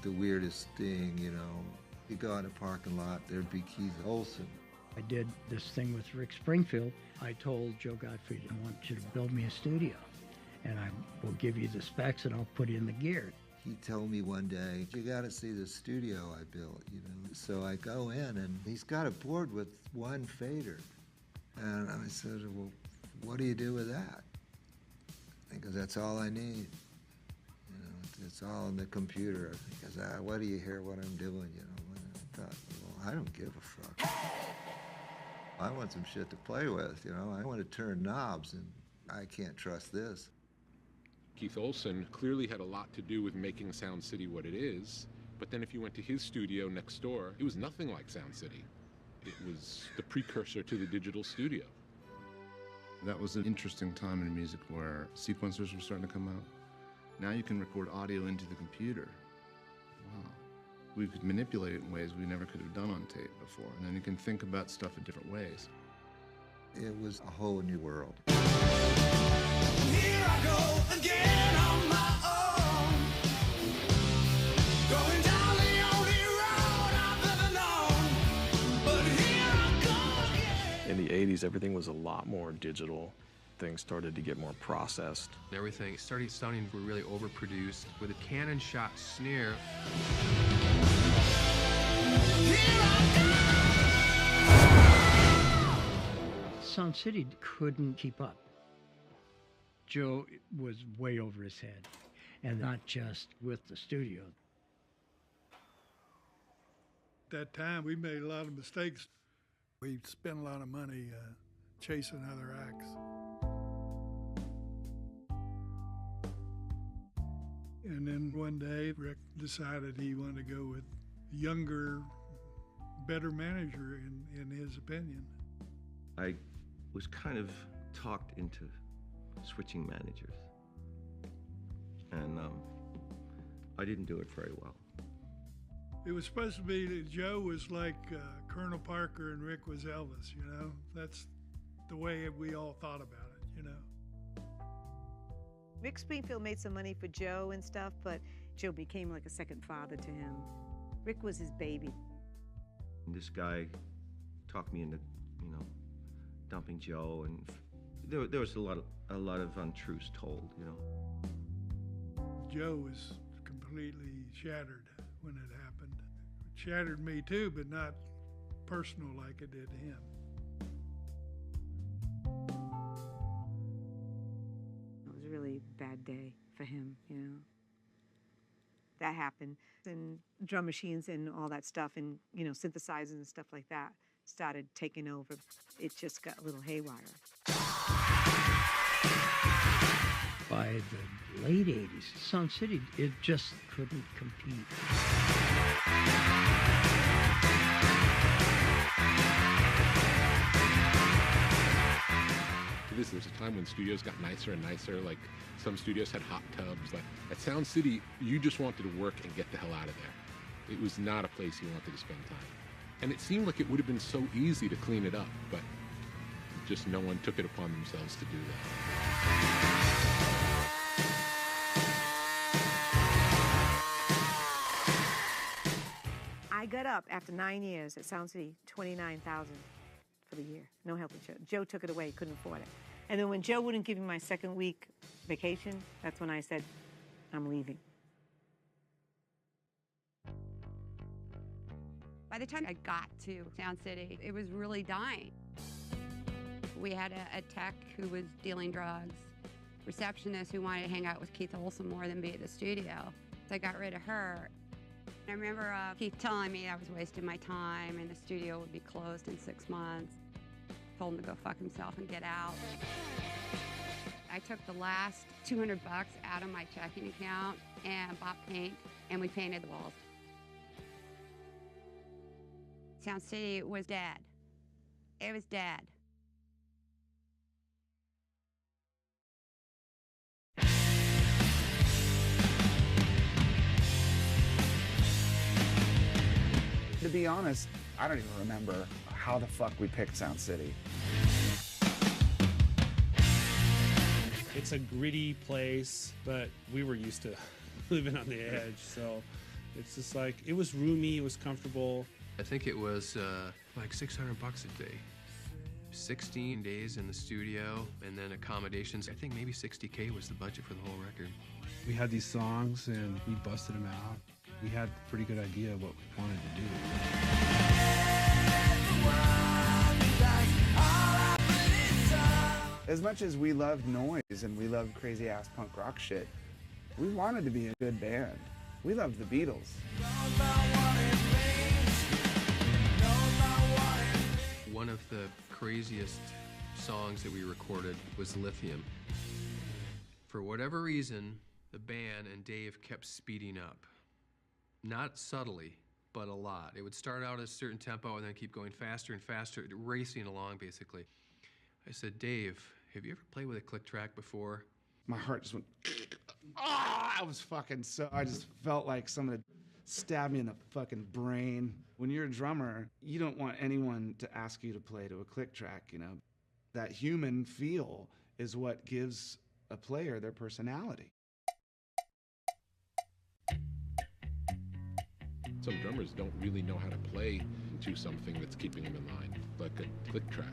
the weirdest thing, you know. You go in a parking lot, there'd be Keith Olsen. I did this thing with Rick Springfield. I told Joe Godfrey, I want you to build me a studio, and I will give you the specs and I'll put in the gear. He told me one day, you got to see the studio I built, you know. So I go in, and he's got a board with one fader. And I said, well, what do you do with that? He goes, that's all I need. You know, it's all in the computer. He goes, what do you hear what I'm doing, you know? And I thought, well, I don't give a fuck. I want some shit to play with, you know? I want to turn knobs, and I can't trust this. Keith Olsen clearly had a lot to do with making Sound City what it is, but then if you went to his studio next door, it was nothing like Sound City. It was the precursor to the digital studio. That was an interesting time in music where sequencers were starting to come out. Now you can record audio into the computer. Wow. We could manipulate it in ways we never could have done on tape before, and then you can think about stuff in different ways. It was a whole new world. Here I go again on my own. Going down the only road I've ever known. But here I go again. In the 80s, everything was a lot more digital. Things started to get more processed. Everything started sounding really overproduced with a cannon shot snare. Sound City couldn't keep up. Joe was way over his head, and not just with the studio. At that time, we made a lot of mistakes. We spent a lot of money chasing other acts. And then one day, Rick decided he wanted to go with a younger, better manager, in his opinion. I was kind of talked into switching managers, and I didn't do it very well. It was supposed to be that Joe was like Colonel Parker and Rick was Elvis, you know? That's the way we all thought about it, you know? Rick Springfield made some money for Joe and stuff, but Joe became like a second father to him. Rick was his baby. And this guy talked me into, dumping Joe, and there was a lot of untruths told, Joe was completely shattered when it happened. It shattered me too, but not personal like it did him. It was a really bad day for him, That happened. And drum machines and all that stuff and, synthesizers and stuff like that started taking over. It just got a little haywire. By the late 80s, Sound City, it just couldn't compete. There was a time when studios got nicer and nicer, like some studios had hot tubs. Like at Sound City, you just wanted to work and get the hell out of there. It was not a place you wanted to spend time. And it seemed like it would have been so easy to clean it up, but just no one took it upon themselves to do that. I got up after 9 years at Sound City, $29,000 for the year. No health insurance. Joe took it away, couldn't afford it. And then when Joe wouldn't give me my second week vacation, that's when I said, I'm leaving. By the time I got to Sound City, it was really dying. We had a tech who was dealing drugs, receptionist who wanted to hang out with Keith Olsen more than be at the studio. So I got rid of her. I remember Keith telling me I was wasting my time and the studio would be closed in 6 months. Told him to go fuck himself and get out. I took the last $200 out of my checking account and bought paint, and we painted the walls. Sound City was dead. It was dead. To be honest, I don't even remember how the fuck we picked Sound City. It's a gritty place, but we were used to living on the edge, so it's just like, it was roomy, it was comfortable. I think it was like $600 a day. 16 days in the studio, and then accommodations. I think maybe $60K was the budget for the whole record. We had these songs, and we busted them out. We had a pretty good idea of what we wanted to do. As much as we loved noise and we loved crazy-ass punk rock shit, we wanted to be a good band. We loved the Beatles. One of the craziest songs that we recorded was Lithium. For whatever reason, the band and Dave kept speeding up. Not subtly, but a lot. It would start out at a certain tempo and then keep going faster and faster, racing along, basically. I said, Dave, have you ever played with a click track before? My heart just went, I was fucking I just felt like someone had stabbed me in the fucking brain. When you're a drummer, you don't want anyone to ask you to play to a click track, That human feel is what gives a player their personality. Some drummers don't really know how to play to something that's keeping them in line, like a click track.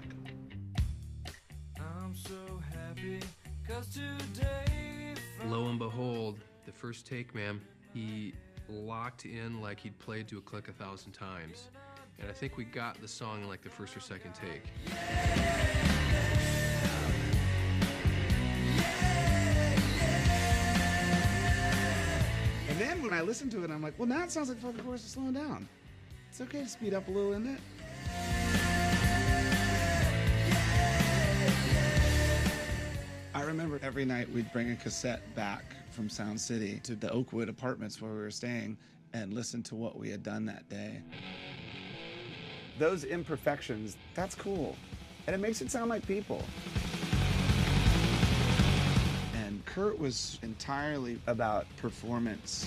I'm so happy 'cause today. Lo and behold, the first take, man, he locked in like he'd played to a click 1,000 times. And I think we got the song in like the first or second take. And then when I listened to it, I'm like, well, now it sounds like the fucking chorus is slowing down. It's okay to speed up a little, isn't it? I remember every night we'd bring a cassette back from Sound City to the Oakwood apartments where we were staying and listen to what we had done that day. Those imperfections, that's cool. And it makes it sound like people. And Kurt was entirely about performance.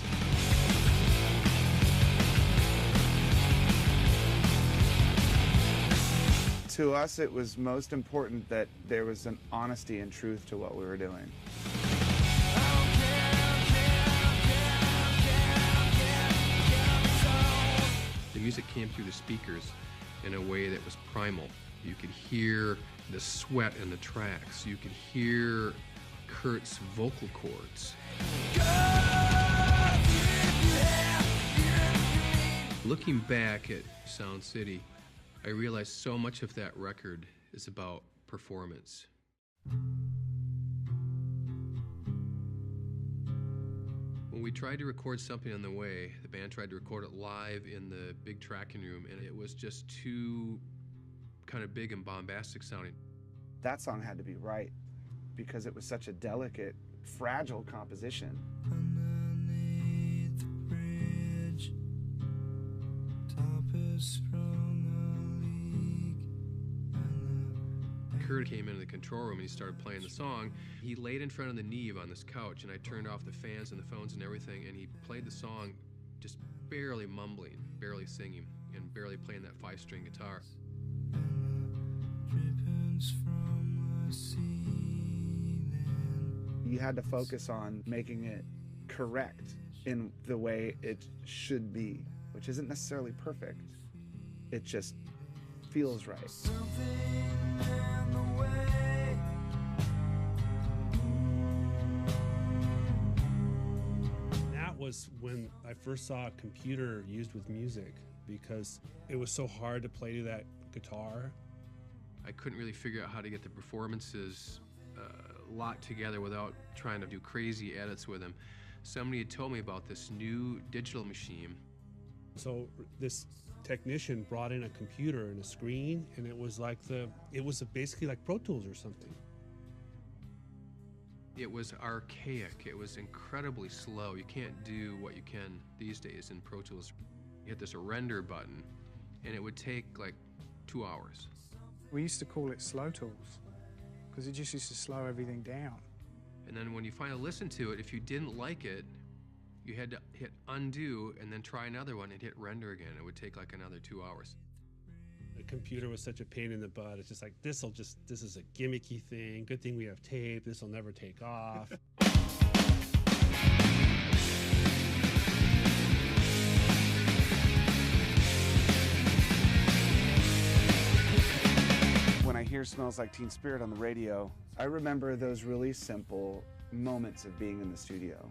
To us, it was most important that there was an honesty and truth to what we were doing. The music came through the speakers in a way that was primal. You could hear the sweat in the tracks. You could hear Kurt's vocal cords. Looking back at Sound City, I realized so much of that record is about performance. When we tried to record something on the way, the band tried to record it live in the big tracking room, and it was just too kind of big and bombastic sounding. That song had to be right because it was such a delicate, fragile composition. Underneath the bridge, top is sprung a leak. Kurt came into the control room and he started playing the song. He laid in front of the Neve on this couch, and I turned off the fans and the phones and everything, and he played the song just barely mumbling, barely singing, and barely playing that 5-string guitar. Drippings from the ceiling. You had to focus on making it correct in the way it should be, which isn't necessarily perfect. It just feels right. That was when I first saw a computer used with music, because it was so hard to play to that guitar. I couldn't really figure out how to get the performances locked together without trying to do crazy edits with them. Somebody had told me about this new digital machine. So this technician brought in a computer and a screen, and it was basically like Pro Tools or something. It was archaic. It was incredibly slow. You can't do what you can these days in Pro Tools. You hit this render button, and it would take like 2 hours. We used to call it slow tools because it just used to slow everything down. And then when you finally listened to it, if you didn't like it, you had to hit undo and then try another one and hit render again. It would take like another 2 hours. The computer was such a pain in the butt. It's just like, this is a gimmicky thing. Good thing we have tape. This will never take off. When I hear Smells Like Teen Spirit on the radio, I remember those really simple moments of being in the studio.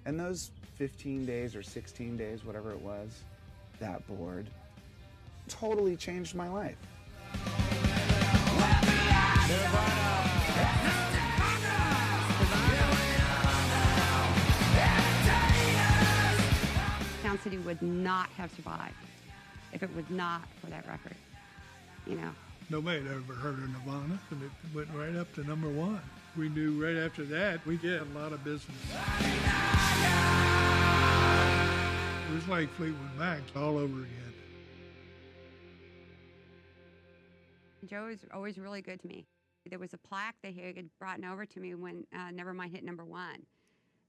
And those 15 days or 16 days, whatever it was, that board, totally changed my life. Sound City would not have survived if it was not for that record, you know. Nobody had ever heard of Nirvana, and it went right up to #1. We knew right after that we did a lot of business. It was like Fleetwood Mac all over again. Joe was always really good to me. There was a plaque that he had brought over to me when Nevermind hit #1.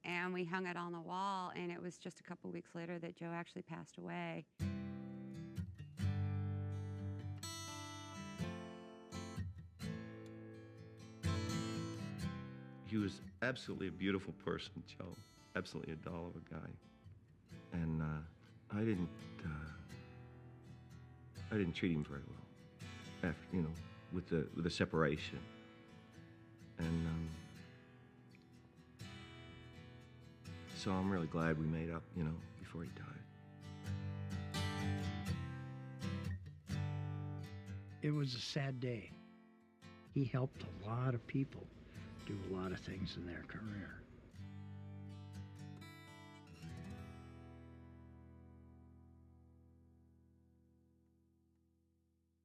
And we hung it on the wall, and it was just a couple weeks later that Joe actually passed away. He was absolutely a beautiful person, Joe. Absolutely a doll of a guy. And I didn't treat him very well after, with the separation. And so I'm really glad we made up, before he died. It was a sad day. He helped a lot of people do a lot of things in their career.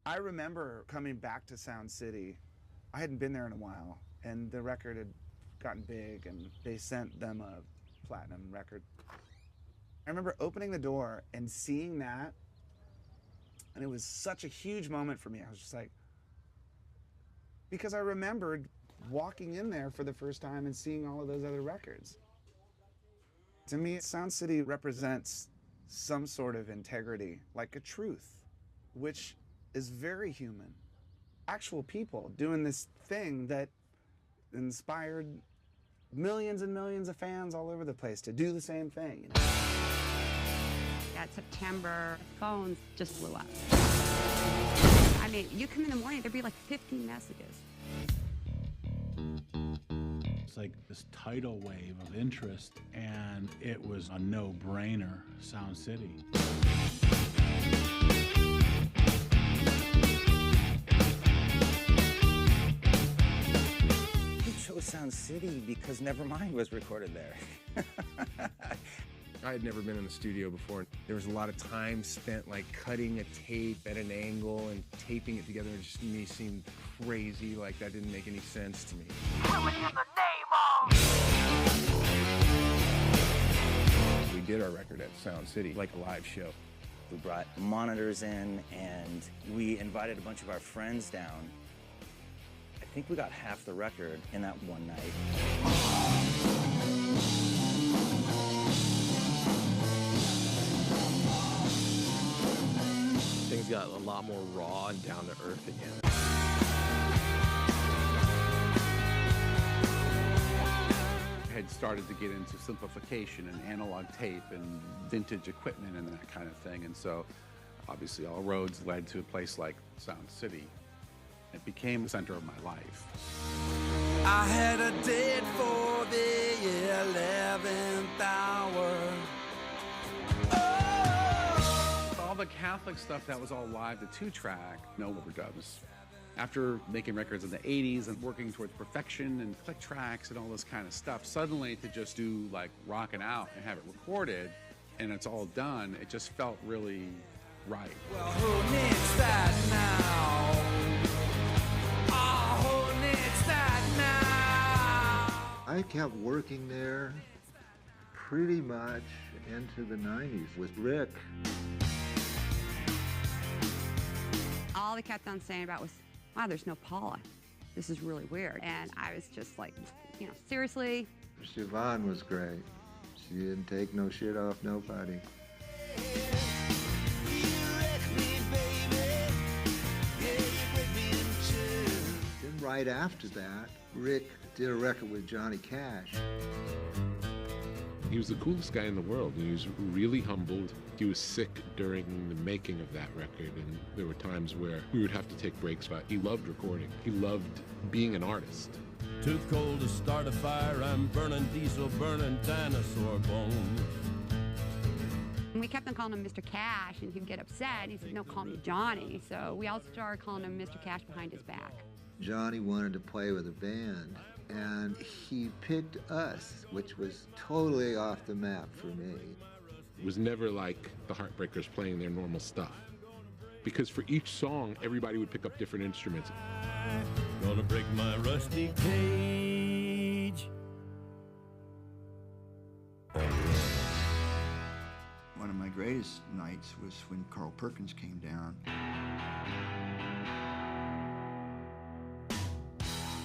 I remember coming back to Sound City. I hadn't been there in a while, and the record had gotten big, and they sent them a platinum record. I remember opening the door and seeing that, and it was such a huge moment for me. I was just like, because I remembered walking in there for the first time and seeing all of those other records. To me, Sound City represents some sort of integrity, like a truth, which is very human. Actual people doing this thing that inspired millions and millions of fans all over the place to do the same thing. that September, phones just blew up. I mean, you come in the morning, there'd be like 15 messages. It's like this tidal wave of interest, and it was a no-brainer, Sound City. We chose Sound City because Nevermind was recorded there. I had never been in the studio before. There was a lot of time spent like cutting a tape at an angle and taping it together. It just me seemed crazy, like that didn't make any sense to me. We did our record at Sound City, like a live show. We brought monitors in and we invited a bunch of our friends down. I think we got half the record in that one night. Things got a lot more raw and down to earth again. I had started to get into simplification and analog tape and vintage equipment and that kind of thing. And so obviously all roads led to a place like Sound City. It became the center of my life. I had a date for the 11th hour. All the Catholic stuff that was all live, the 2-track, no overdubs. After making records in the 80s and working towards perfection and click tracks and all this kind of stuff, suddenly to just do like rockin' out and have it recorded and it's all done, it just felt really right. Well, who needs that now? Oh, who needs that now? I kept working there pretty much into the 90s with Rick. All they kept on saying about was, wow, there's no Paula. This is really weird. And I was just like, you know, seriously? Siobhan was great. She didn't take no shit off nobody. Then right after that, Rick did a record with Johnny Cash. He was the coolest guy in the world. He was really humbled. He was sick during the making of that record, and there were times where we would have to take breaks, but he loved recording. He loved being an artist. Too cold to start a fire, I'm burning diesel, burning dinosaur bones. And we kept on calling him Mr. Cash, and he'd get upset. He said, no, call me Johnny. So we all started calling him Mr. Cash behind his back. Johnny wanted to play with a band, and he picked us, which was totally off the map for me. It was never like the Heartbreakers playing their normal stuff. Because for each song, everybody would pick up different instruments. Gonna break my rusty cage. One of my greatest nights was when Carl Perkins came down.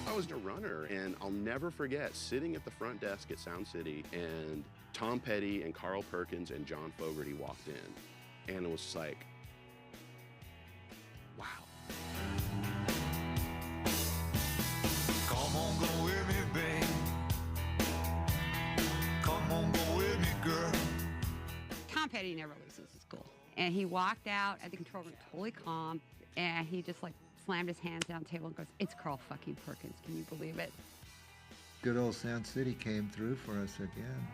I was a runner, and I'll never forget sitting at the front desk at Sound City, and Tom Petty and Carl Perkins and John Fogerty walked in, and it was just like, wow. Come on, go with me, babe. Come on, go with me, girl. Tom Petty never loses his cool. And he walked out at the control room totally calm, and he just like slammed his hands down the table and goes, it's Carl fucking Perkins, can you believe it? Good old Sound City came through for us again.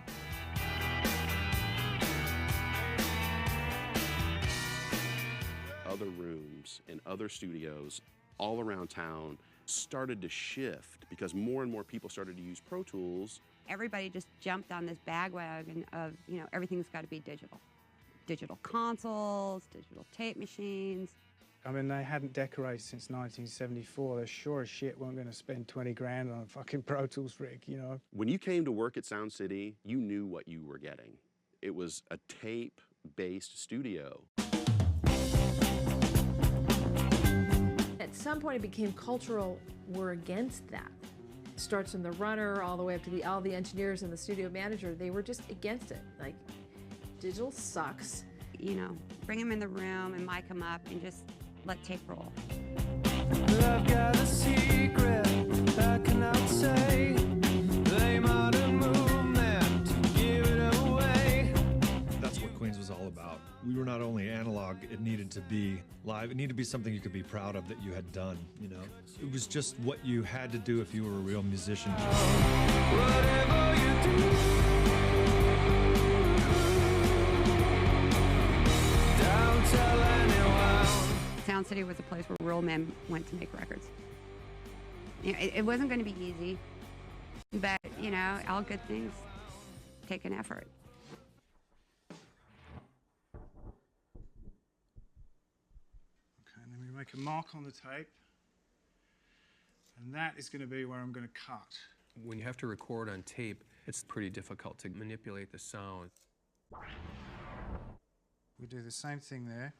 Other rooms and other studios all around town started to shift because more and more people started to use Pro Tools. Everybody just jumped on this bandwagon of, you know, everything's got to be digital. Digital consoles, digital tape machines. I mean, they hadn't decorated since 1974. They sure as shit weren't going to spend 20 grand on a fucking Pro Tools rig, you know? When you came to work at Sound City, you knew what you were getting. It was a tape-based studio. At some point, it became cultural. We're against that. It starts from the runner all the way up to all the engineers and the studio manager. They were just against it. Like, digital sucks. You know, bring them in the room and mic them up and just let tape roll. I've got a secret I cannot say. They might have moved that to give it away. That's what Queens was all about. were not only analog, it needed to be live. It needed to be something you could be proud of that you had done, you know? It was just what you had to do if you were a real musician. Whatever you do, don't tell anyone. Sound City was a place where real men went to make records. You know, it wasn't going to be easy, but, you know, all good things take an effort. Okay, and then we make a mark on the tape, and that is going to be where I'm going to cut. When you have to record on tape, it's pretty difficult to manipulate the sound. We do the same thing there.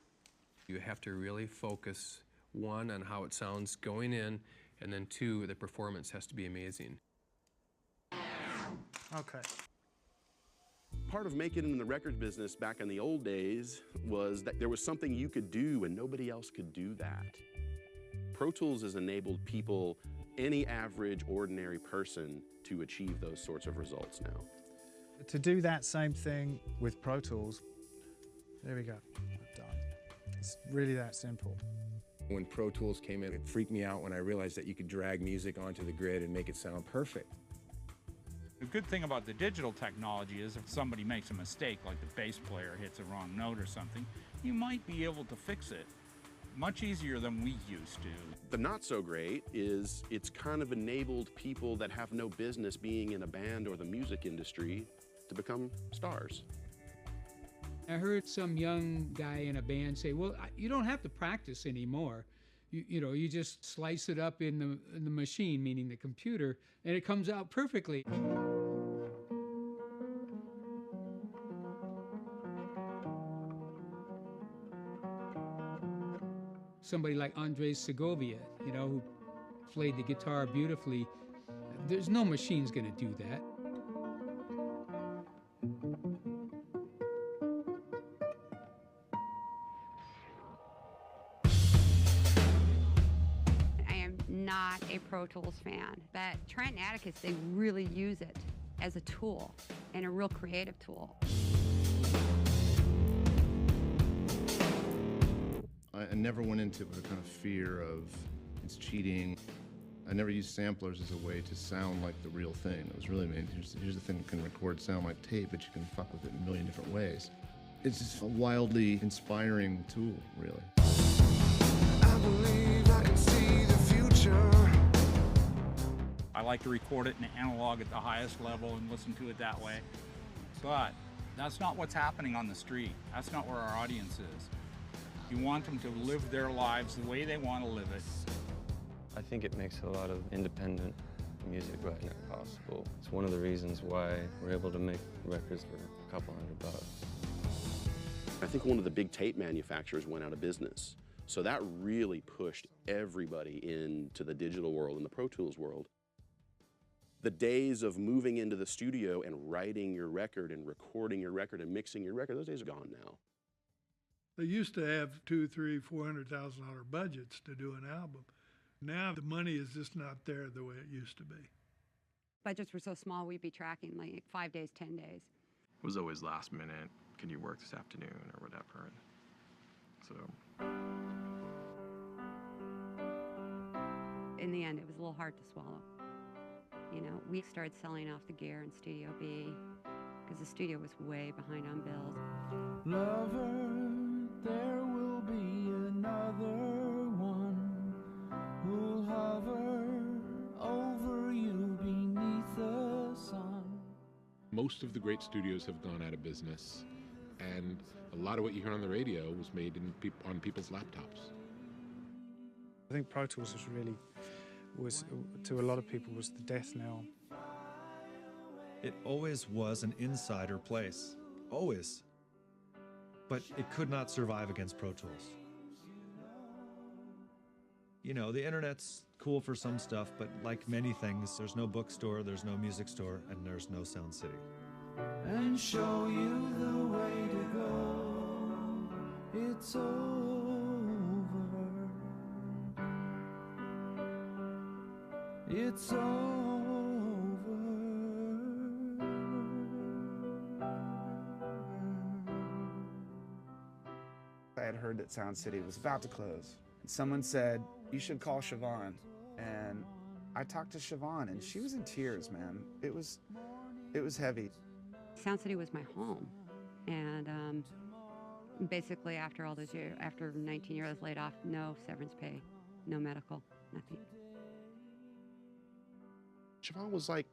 You have to really focus, one, on how it sounds going in, and then two, the performance has to be amazing. Okay. Part of making it in the record business back in the old days was that there was something you could do and nobody else could do that. Pro Tools has enabled people, any average, ordinary person, to achieve those sorts of results now. To do that same thing with Pro Tools, there we go, I'm done. It's really that simple. When Pro Tools came in, it freaked me out when I realized that you could drag music onto the grid and make it sound perfect. The good thing about the digital technology is if somebody makes a mistake, like the bass player hits a wrong note or something, you might be able to fix it much easier than we used to. The not so great is it's kind of enabled people that have no business being in a band or the music industry to become stars. I heard some young guy in a band say, well, you don't have to practice anymore. You know, you just slice it up in the machine, meaning the computer, and it comes out perfectly. Somebody like Andres Segovia, you know, who played the guitar beautifully, there's no machine's gonna do that. Not a Pro Tools fan, but Trent and Atticus, they really use it as a tool and a real creative tool. I never went into it with a kind of fear of it's cheating. I never used samplers as a way to sound like the real thing. It was really, here's the thing that can record sound like tape, but you can fuck with it in a million different ways. It's just a wildly inspiring tool, really. I believe I can see the future. I like to record it in analog at the highest level and listen to it that way. But that's not what's happening on the street. That's not where our audience is. You want them to live their lives the way they want to live it. I think it makes a lot of independent music right now possible. It's one of the reasons why we're able to make records for a couple $100. I think one of the big tape manufacturers went out of business. So that really pushed everybody into the digital world and the Pro Tools world. The days of moving into the studio and writing your record and recording your record and mixing your record, those days are gone now. They used to have $200,000, $300,000, $400,000 budgets to do an album. Now the money is just not there the way it used to be. Budgets were so small, we'd be tracking like 5 days, 10 days. It was always last minute. Can you work this afternoon or whatever? So. In the end, it was a little hard to swallow. You know, we started selling off the gear in Studio B because the studio was way behind on bills. Lover, there will be another one who'll hover over you beneath the sun. Most of the great studios have gone out of business, and a lot of what you hear on the radio was made on people's laptops. I think Pro Tools was to a lot of people, was the death knell. It always was an insider place, always. But it could not survive against Pro Tools. You know, the internet's cool for some stuff, but like many things, there's no bookstore, there's no music store, and there's no Sound City. And show you the way to go. It's over. It's over. Sound City was about to close. And someone said, you should call Siobhan. And I talked to Siobhan, and she was in tears, man. It was heavy. Sound City was my home. And basically after all those years, after 19 years laid off, no severance pay, no medical, nothing. Siobhan was like,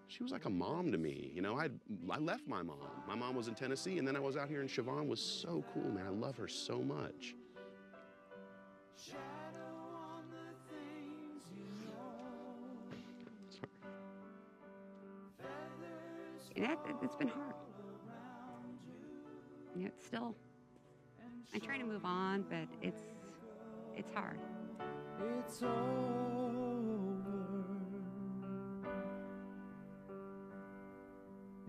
she was like a mom to me. You know, I left my mom. My mom was in Tennessee, and then I was out here, and Siobhan was so cool, man. I love her so much. It's been hard. You know, it's still, I'm trying to move on, but it's hard. It's over.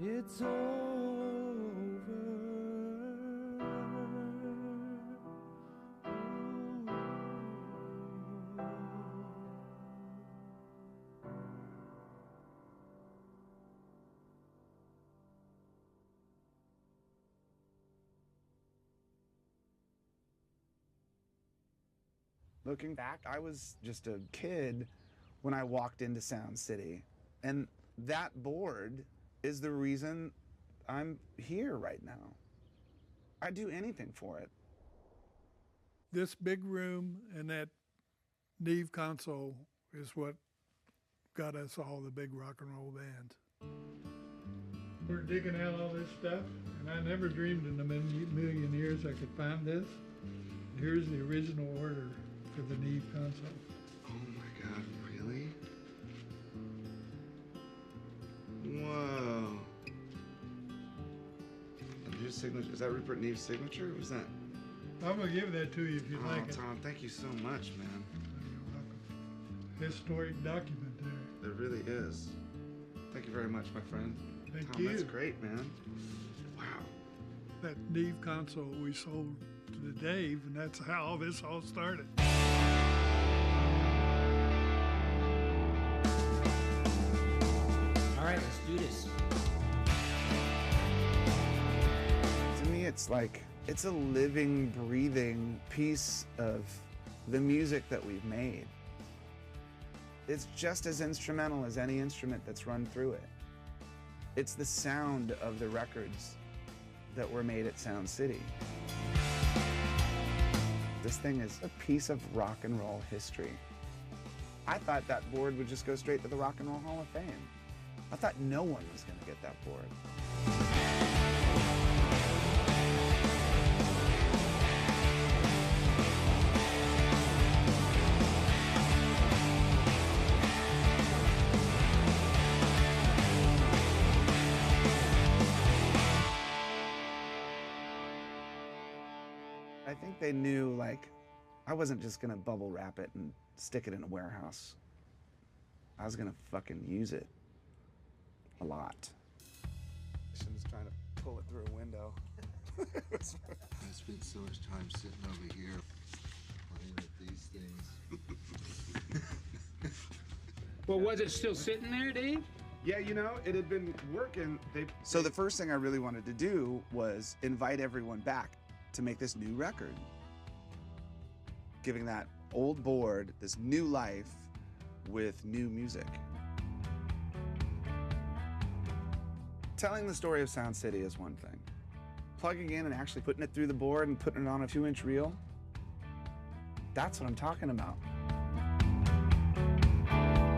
It's over. Looking back, I was just a kid when I walked into Sound City. And that board is the reason I'm here right now. I'd do anything for it. This big room and that Neve console is what got us all the big rock and roll bands. We're digging out all this stuff, and I never dreamed in a million years I could find this. Here's the original order for the Neve console. Oh my God, really? Whoa. And your signature, is that Rupert Neve's signature? Or was that? I'm gonna give that to you if you like it. Tom, thank you so much, man. You're welcome. Historic document there. It really is. Thank you very much, my friend. Thank Tom, you. That's great, man. Wow. That Neve console we sold to Dave, and that's how this all started. All right, let's do this. To me, it's like, it's a living, breathing piece of the music that we've made. It's just as instrumental as any instrument that's run through it. It's the sound of the records that were made at Sound City. This thing is a piece of rock and roll history. I thought that board would just go straight to the Rock and Roll Hall of Fame. I thought no one was gonna get that board. I think they knew, like, I wasn't just gonna bubble wrap it and stick it in a warehouse. I was gonna fucking use it a lot. Someone's trying to pull it through a window. I spent so much time sitting over here playing with these things. Well, was it still sitting there, Dave? Yeah, you know, it had been working. So the first thing I really wanted to do was invite everyone back to make this new record. Giving that old board this new life with new music. Telling the story of Sound City is one thing. Plugging in and actually putting it through the board and putting it on a 2-inch reel, that's what I'm talking about.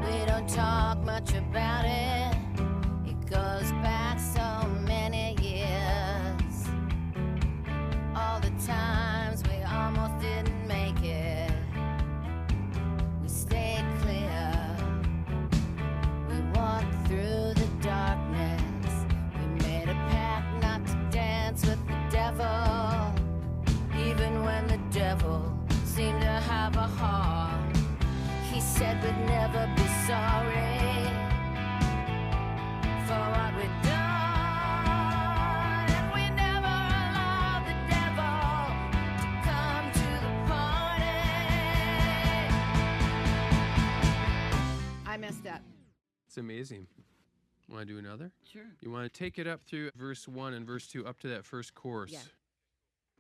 We don't talk much about it. It goes back so many years. All the times we almost didn't make it. We stayed clear. We walked through the darkness. We made a pact not to dance with the devil. Even when the devil seemed to have a heart. He said we'd never be sorry for what we'd done, and we never allowed the devil to come to the party. I messed up. It's amazing. Want to do another? Sure. You want to take it up through verse 1 and verse 2 up to that first chorus. Yeah.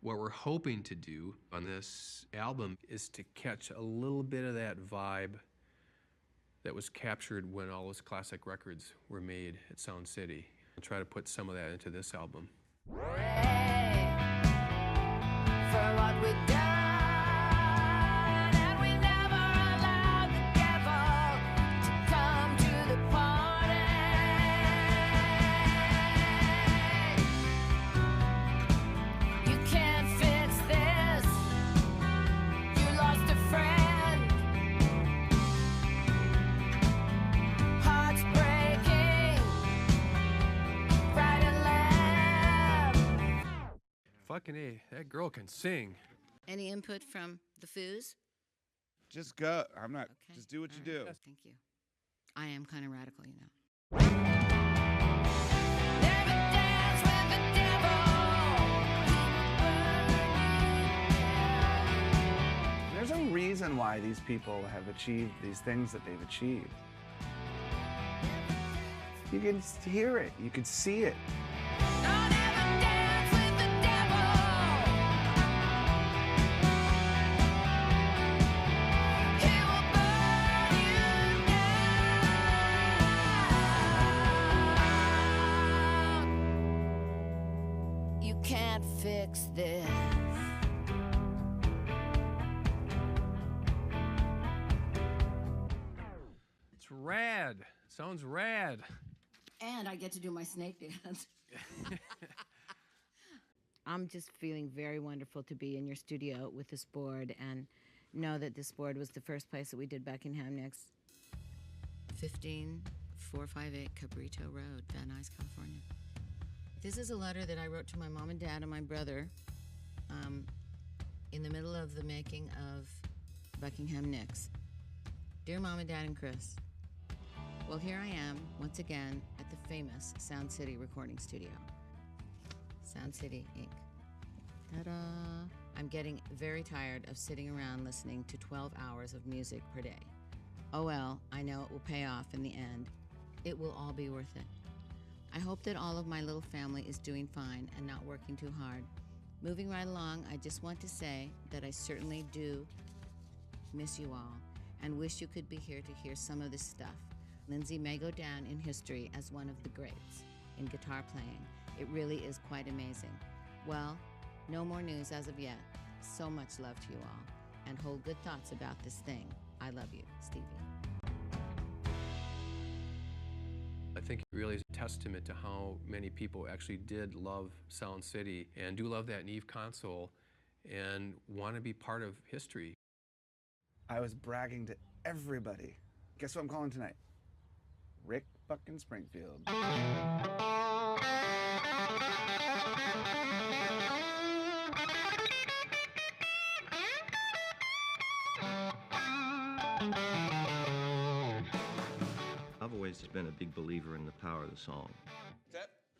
What we're hoping to do on this album is to catch a little bit of that vibe that was captured when all those classic records were made at Sound City. I'll try to put some of that into this album. For what we've done, and we never allowed the devil to come to the party. You can't fix this. You lost a friend. Hearts breaking, right and left. Fucking A, that girl can sing. Any input from the Foos? Just go. I'm not. Just do what you do. Thank you. I am kind of radical, you know. There's a reason why these people have achieved these things that they've achieved. You can hear it. You can see it. You can't fix this. It's rad. Sounds rad. And I get to do my snake dance. I'm just feeling very wonderful to be in your studio with this board and know that this board was the first place that we did Buckingham Nicks. 15458 Cabrito Road, Van Nuys, California. This is a letter that I wrote to my mom and dad and my brother in the middle of the making of Buckingham Nicks. Dear Mom and Dad and Chris, well, here I am once again at the famous Sound City recording studio. Sound City, Inc. Ta-da! I'm getting very tired of sitting around listening to 12 hours of music per day. Oh well, I know it will pay off in the end. It will all be worth it. I hope that all of my little family is doing fine and not working too hard. Moving right along, I just want to say that I certainly do miss you all and wish you could be here to hear some of this stuff. Lindsay may go down in history as one of the greats in guitar playing. It really is quite amazing. Well, no more news as of yet. So much love to you all, and hold good thoughts about this thing. I love you, Stevie. I think it really is a testament to how many people actually did love Sound City and do love that Neve console and want to be part of history. I was bragging to everybody. Guess what I'm calling tonight? Rick fucking Springfield. I've always been a big believer in the power of the song.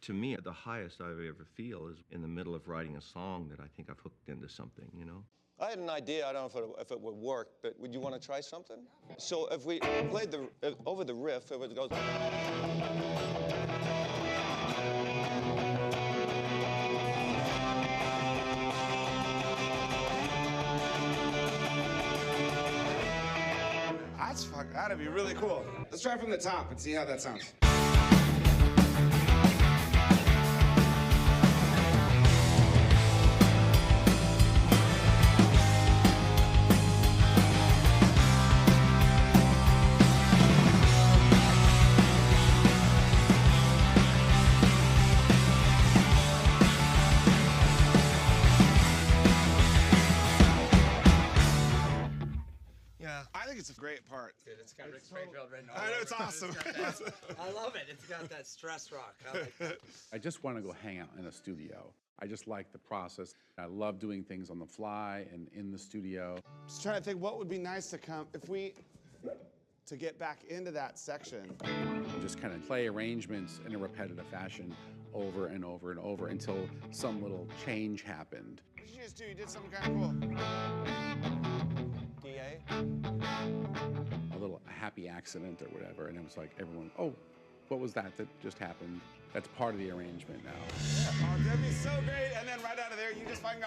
To me, the highest I ever feel is in the middle of writing a song that I think I've hooked into something, you know? I had an idea. I don't know if it would work, but would you want to try something? So if we played over the riff, it would go. That'd be really cool. Let's try from the top and see how that sounds. I think it's a great part. Dude, it's got Rick Springfield written all I know, over it's it. awesome. I love it. It's got that stress rock. I like that. I just want to go hang out in a studio. I just like the process. I love doing things on the fly and in the studio. Just trying to think what would be nice to come to get back into that section. Just kind of play arrangements in a repetitive fashion over and over and over until some little change happened. What did you just do? You did something kind of cool. DA? A little happy accident or whatever, and it was like everyone, oh, What was that just happened? That's part of the arrangement now. Oh, that'd be so great. And then right out of there, you just fucking go.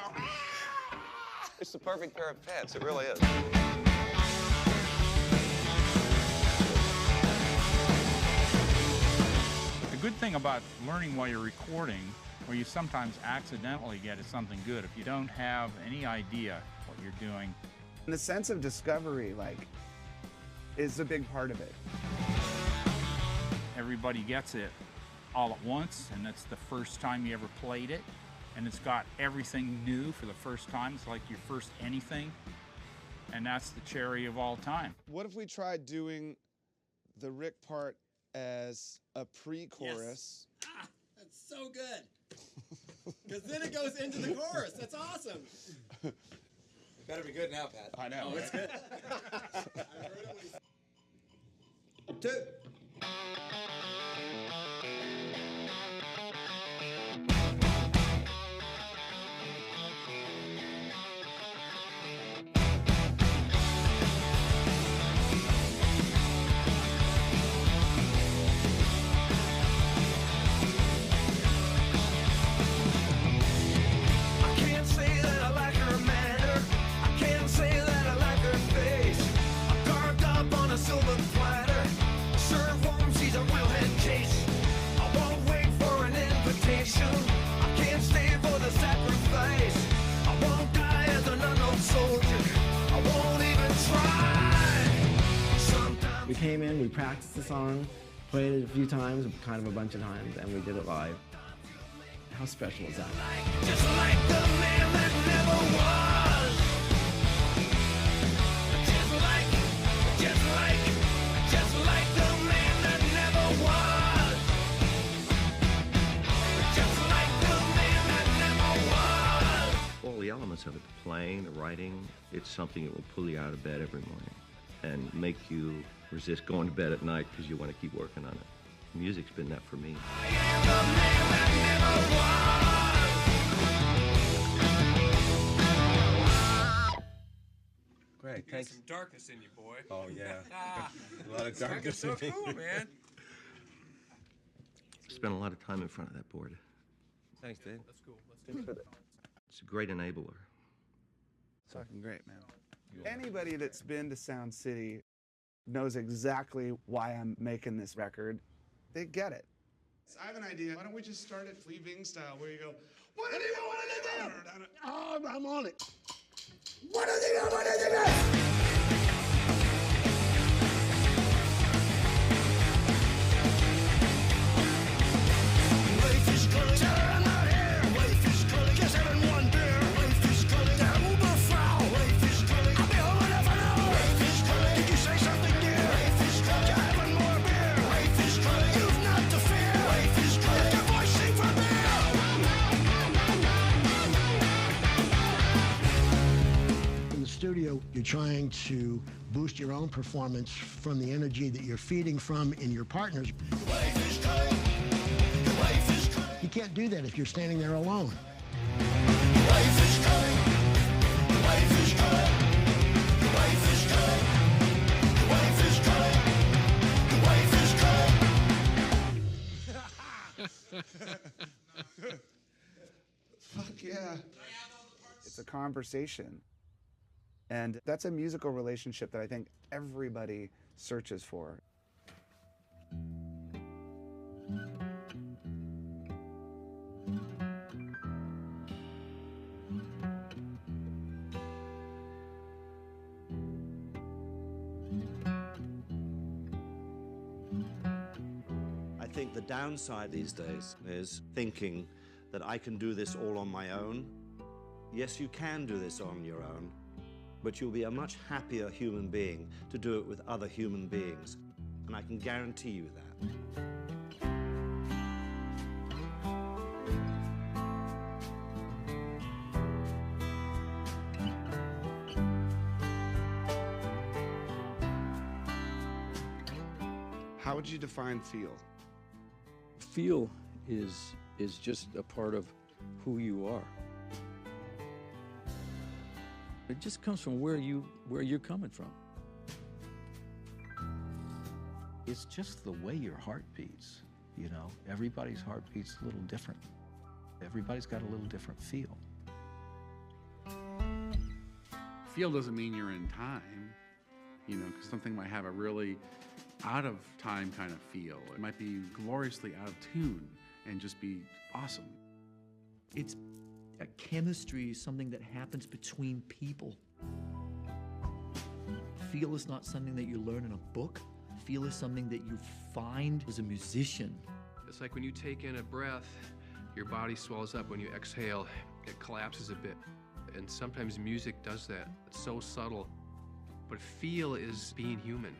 It's the perfect pair of pants. It really is. The good thing about learning while you're recording, where you sometimes accidentally get is something good. If you don't have any idea what you're doing. And the sense of discovery, like, is a big part of it. Everybody gets it all at once, and that's the first time you ever played it. And it's got everything new for the first time. It's like your first anything. And that's the cherry of all time. What if we tried doing the Rick part as a pre-chorus? Yes. Ah, that's so good. Because then it goes into the chorus. That's awesome. Better be good now, Pat. I know. Oh, it's good. Two. We came in, we practiced the song, played it a few times, kind of a bunch of times, and we did it live. How special is that? Just like the man that never was. Just like the man that never was. Just like the man that never was. All the elements of it, the playing, the writing, it's something that will pull you out of bed every morning and make you resist going to bed at night because you want to keep working on it. Music's been that for me. Great, Got some darkness in you, boy. Oh, yeah. A lot of darkness in so me. cool, man. Spent a lot of time in front of that board. Thanks, Dave. That's cool. Let's do it. It's a great enabler. Fucking great, man. Anybody that's been to Sound City knows exactly why I'm making this record. They get it. I have an idea. Why don't we just start it Flea Bing style, where you go, what do you want to do? Oh, I'm on it. What do you want to do? Studio, you're trying to boost your own performance from the energy that you're feeding from in your partners. You can't do that if you're standing there alone. Fuck yeah. It's a conversation. And that's a musical relationship that I think everybody searches for. I think the downside these days is thinking that I can do this all on my own. Yes, you can do this on your own, but you'll be a much happier human being to do it with other human beings. And I can guarantee you that. How would you define feel? Feel is just a part of who you are. It just comes from where you're coming from. It's just the way your heart beats, you know? Everybody's heart beats a little different. Everybody's got a little different feel. Feel doesn't mean you're in time, you know, because something might have a really out of time kind of feel. It might be gloriously out of tune and just be awesome. It's a chemistry, something that happens between people. Feel is not something that you learn in a book. Feel is something that you find as a musician. It's like when you take in a breath, your body swells up. When you exhale, it collapses a bit. And sometimes music does that. It's so subtle. But feel is being human.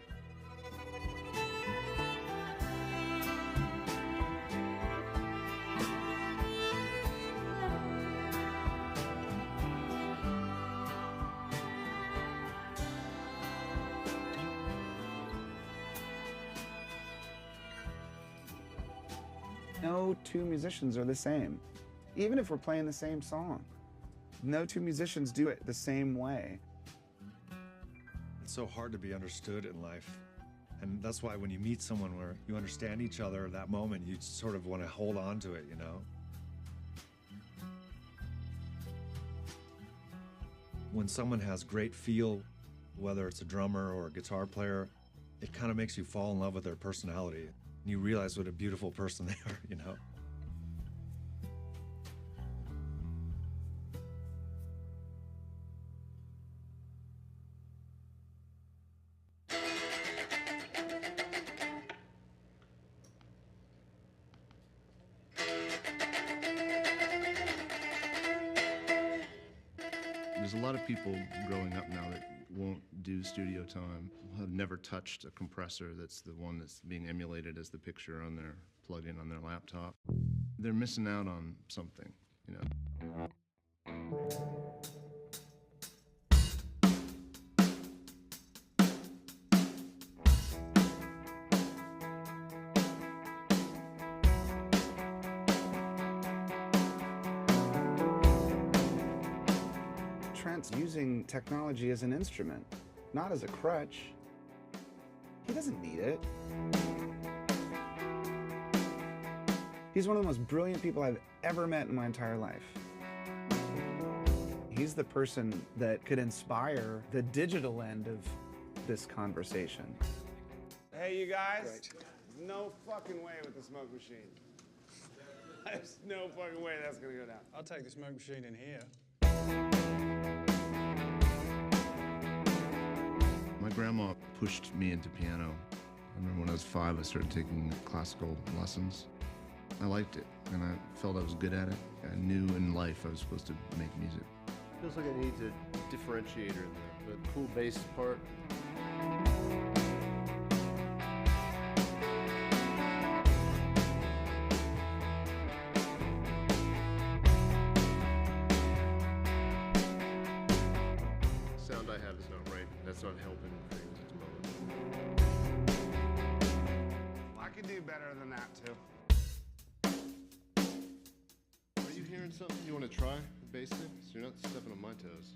No two musicians are the same. Even if we're playing the same song, no two musicians do it the same way. It's so hard to be understood in life. And that's why when you meet someone where you understand each other at that moment, you sort of want to hold on to it, you know? When someone has great feel, whether it's a drummer or a guitar player, it kind of makes you fall in love with their personality. And you realize what a beautiful person they are, you know? There's a lot of people growing up now that won't do studio time, have never touched a compressor that's the one that's being emulated as the picture on their plug-in on their laptop. They're missing out on something, you know. Trent's using technology as an instrument, not as a crutch. He doesn't need it. He's one of the most brilliant people I've ever met in my entire life. He's the person that could inspire the digital end of this conversation. Hey, you guys. No fucking way with the smoke machine. There's no fucking way that's gonna go down. I'll take the smoke machine in here. My grandma pushed me into piano. I remember when I was 5, I started taking classical lessons. I liked it, and I felt I was good at it. I knew in life I was supposed to make music. Feels like it needs a differentiator in there, the cool bass part. Sound I have is not right. That's not helping things at the moment. I could do better than that, too. Are you hearing something you want to try? The bass thing? So you're not stepping on my toes.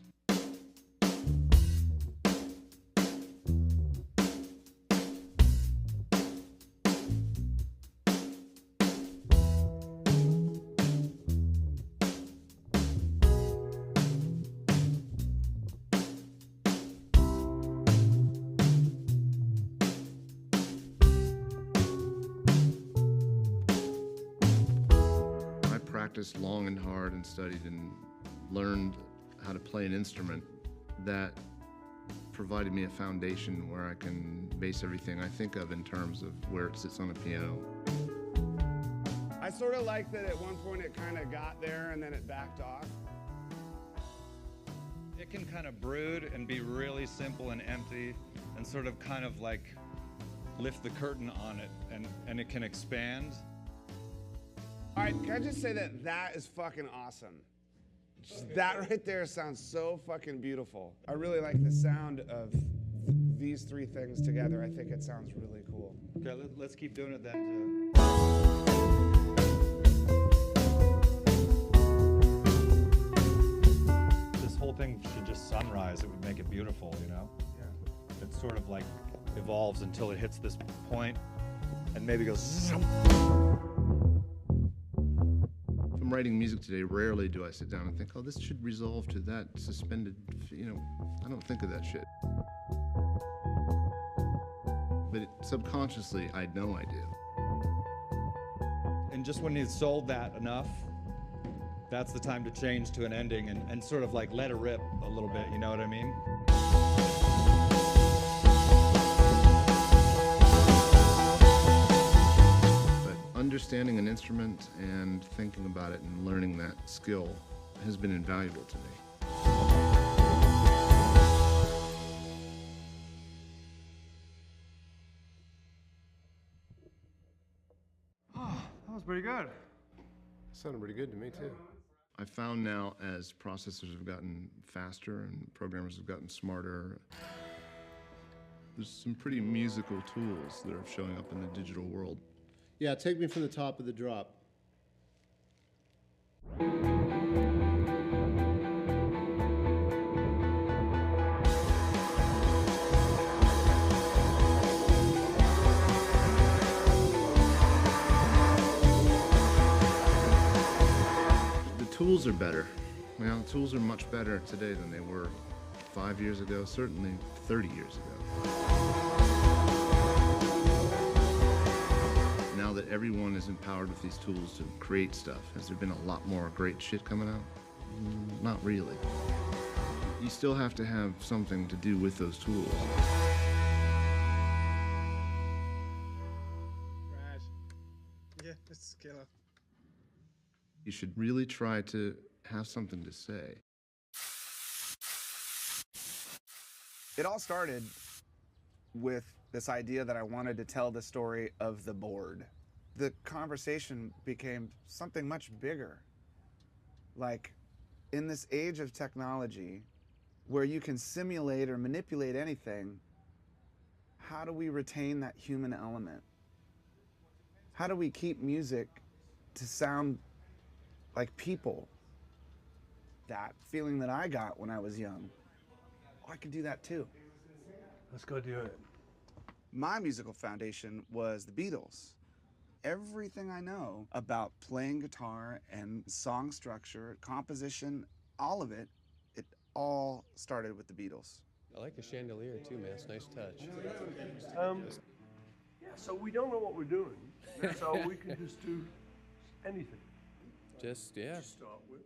Practiced long and hard and studied and learned how to play an instrument that provided me a foundation where I can base everything I think of in terms of where it sits on a piano. I sort of like that at one point it kind of got there and then it backed off. It can kind of brood and be really simple and empty and sort of kind of like lift the curtain on it and it can expand. All right, can I just say that that is fucking awesome? Just that right there sounds so fucking beautiful. I really like the sound of these three things together. I think it sounds really cool. Okay, let's keep doing it then. This whole thing should just sunrise. It would make it beautiful, you know? Yeah. It's sort of like evolves until it hits this point and maybe goes zoom. If I'm writing music today, rarely do I sit down and think, oh, this should resolve to that suspended, I don't think of that shit. But subconsciously, I know I do. And just when he's sold that enough, that's the time to change to an ending and sort of like let it rip a little bit, you know what I mean? But understanding an instrument and thinking about it and learning that skill has been invaluable to me. That was pretty good. Sounded pretty good to me, too. I found now as processors have gotten faster and programmers have gotten smarter, there's some pretty musical tools that are showing up in the digital world. Yeah, take me from the top of the drop. Tools are better. Well, tools are much better today than they were 5 years ago, certainly 30 years ago. Now that everyone is empowered with these tools to create stuff, has there been a lot more great shit coming out? Not really. You still have to have something to do with those tools. Right. Yeah, it's killer. You should really try to have something to say. It all started with this idea that I wanted to tell the story of the board. The conversation became something much bigger. Like, in this age of technology, where you can simulate or manipulate anything, how do we retain that human element? How do we keep music to sound like people? That feeling that I got when I was young, I could do that too. Let's go do it. My musical foundation was the Beatles. Everything I know about playing guitar and song structure, composition, all of it, it all started with the Beatles. I like the chandelier too, man. It's a nice touch. Yeah, so we don't know what we're doing, so we can just do anything. Just, yeah. Just start with.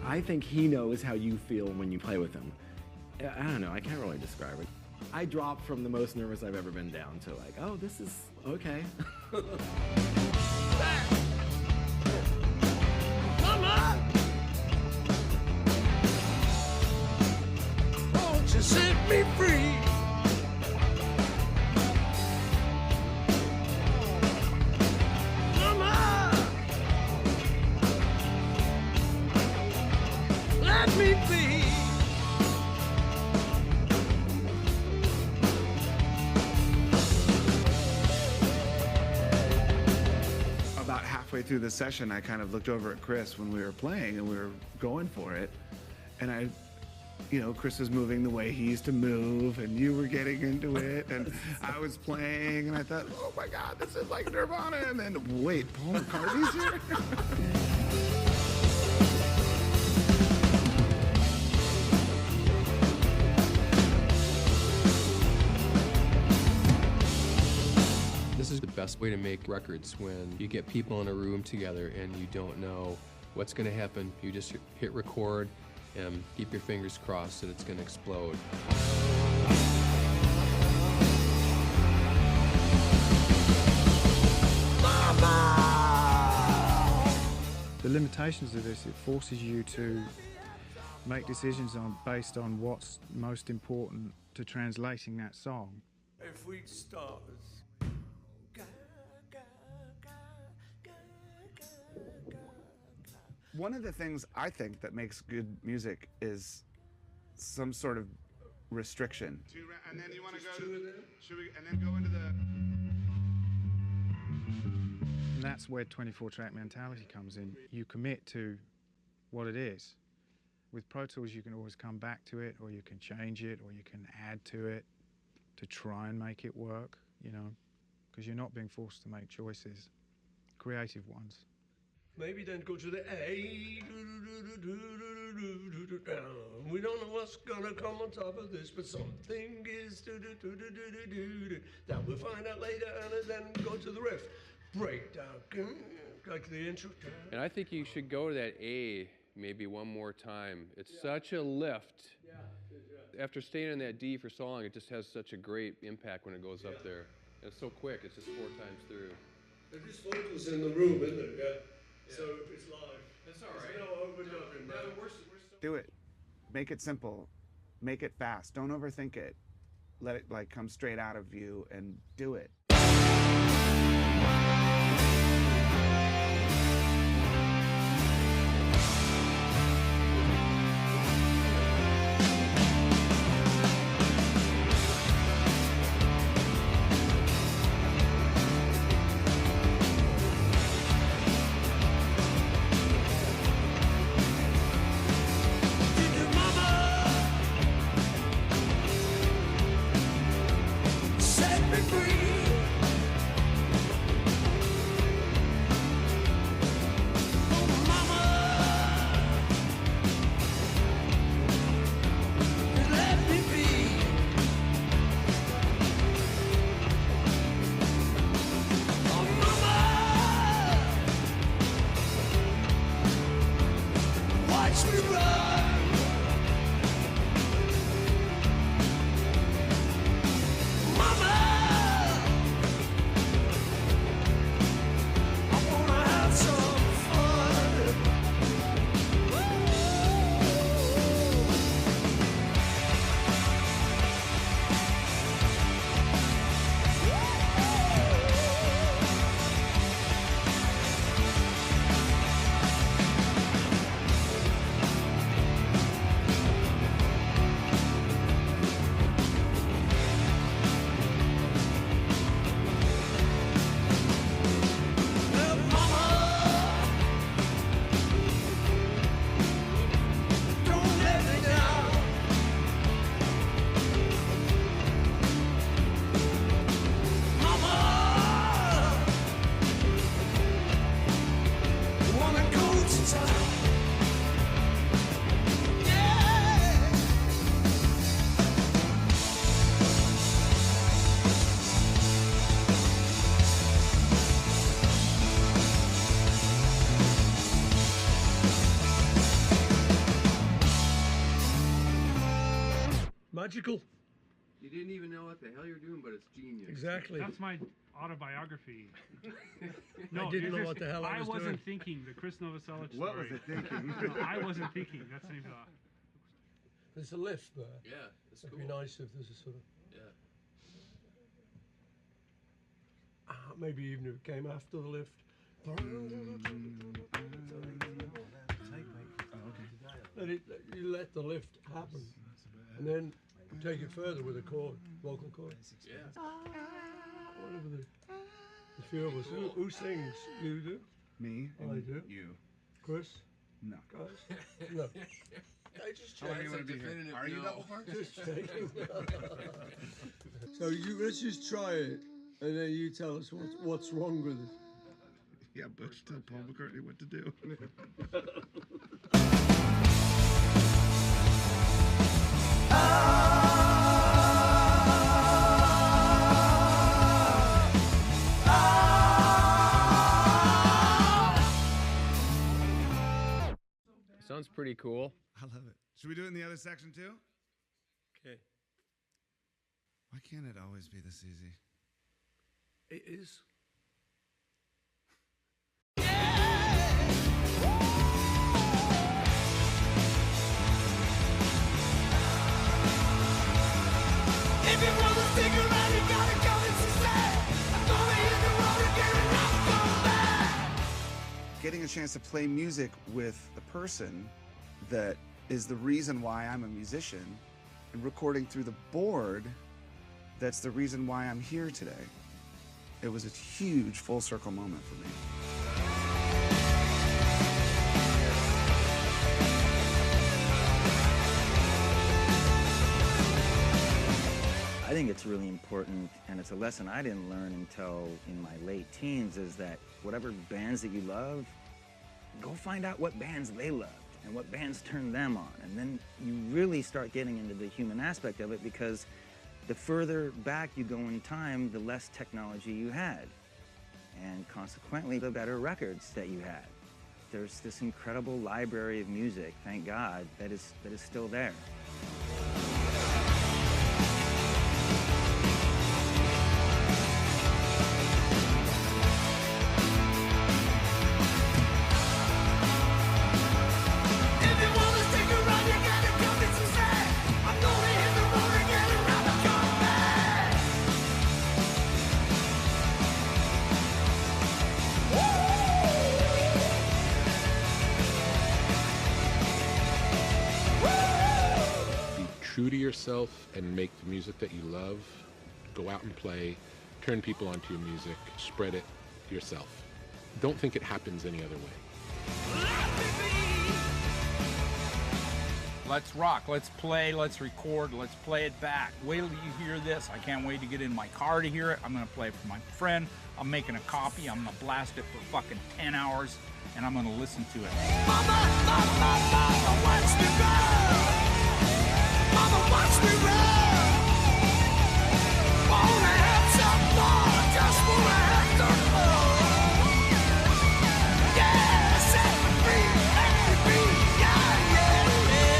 I think he knows how you feel when you play with him. I don't know, I can't really describe it. I dropped from the most nervous I've ever been down to like, oh, this is okay. Mama! Won't you set me free? Mama! Let me be. About halfway through the session, I kind of looked over at Chris when we were playing and we were going for it. And Chris was moving the way he used to move and you were getting into it and I was playing and I thought, oh my God, this is like Nirvana. And then, wait, Paul McCartney's here? This is the best way to make records, when you get people in a room together and you don't know what's going to happen. You just hit record and keep your fingers crossed that it's going to explode. The limitations of this, it forces you to make decisions based on what's most important to translating that song. If we start One of the things I think that makes good music is some sort of restriction. And then you want to go to, and then go into the... And that's where 24-track mentality comes in. You commit to what it is. With Pro Tools, you can always come back to it, or you can change it, or you can add to it to try and make it work, you know, because you're not being forced to make choices, creative ones. Maybe then go to the A. We don't know what's gonna come on top of this, but something is that we'll find out later, and then go to the riff. Breakdown, like the intro. And I think you should go to that A maybe one more time. It's such a lift. After staying in that D for so long, it just has such a great impact when it goes up there. And it's so quick, it's just 4 times through. There's just vocals in the room, isn't there? Yeah. So it's live. That's all right. There's no overdubbing, man. Do it. Make it simple. Make it fast. Don't overthink it. Let it like come straight out of you and do it. Magical. You didn't even know what the hell you're doing, but it's genius. Exactly. That's my autobiography. I didn't know what the hell I was doing. wasn't thinking. The Chris Novoselic story. What was it thinking? No, I wasn't thinking. That's the name of There's a lift there. Yeah, it's It'd cool. be nice if there's a sort of... Yeah. Maybe even if it came after the lift. You let the lift happen, and then take it further with a chord, vocal chord. Yeah. Whatever the few of us. Who sings? You do? Me. I do. You. Chris? No. Guys? No. I just How long do you want to be here? Are you double parked? Just checking. So let's just try it, and then you tell us what's wrong with it. Yeah, Butch, tell Paul McCartney what to do. Sounds pretty cool. I love it. Should we do it in the other section too? Okay. Why can't it always be this easy? It is. If you want to stick around, you gotta come and say, I'm gonna hit the road again and not come back. Getting a chance to play music with a person that is the reason why I'm a musician, and recording through the board, that's the reason why I'm here today. It was a huge full circle moment for me. I think it's really important, and it's a lesson I didn't learn until in my late teens, is that whatever bands that you love, go find out what bands they loved and what bands turned them on. And then you really start getting into the human aspect of it, because the further back you go in time, the less technology you had. And consequently, the better records that you had. There's this incredible library of music, thank God, that is still there. True to yourself and make the music that you love. Go out and play, turn people onto your music, spread it yourself. Don't think it happens any other way. Let's rock, let's play, let's record, let's play it back. Wait till you hear this. I can't wait to get in my car to hear it. I'm gonna play it for my friend. I'm making a copy. I'm gonna blast it for fucking 10 hours and I'm gonna listen to it. Mama, watch me run. Mama, watch me run. Wanna have some fun, just wanna have some fun. Yeah, set me free, yeah, yeah, yeah.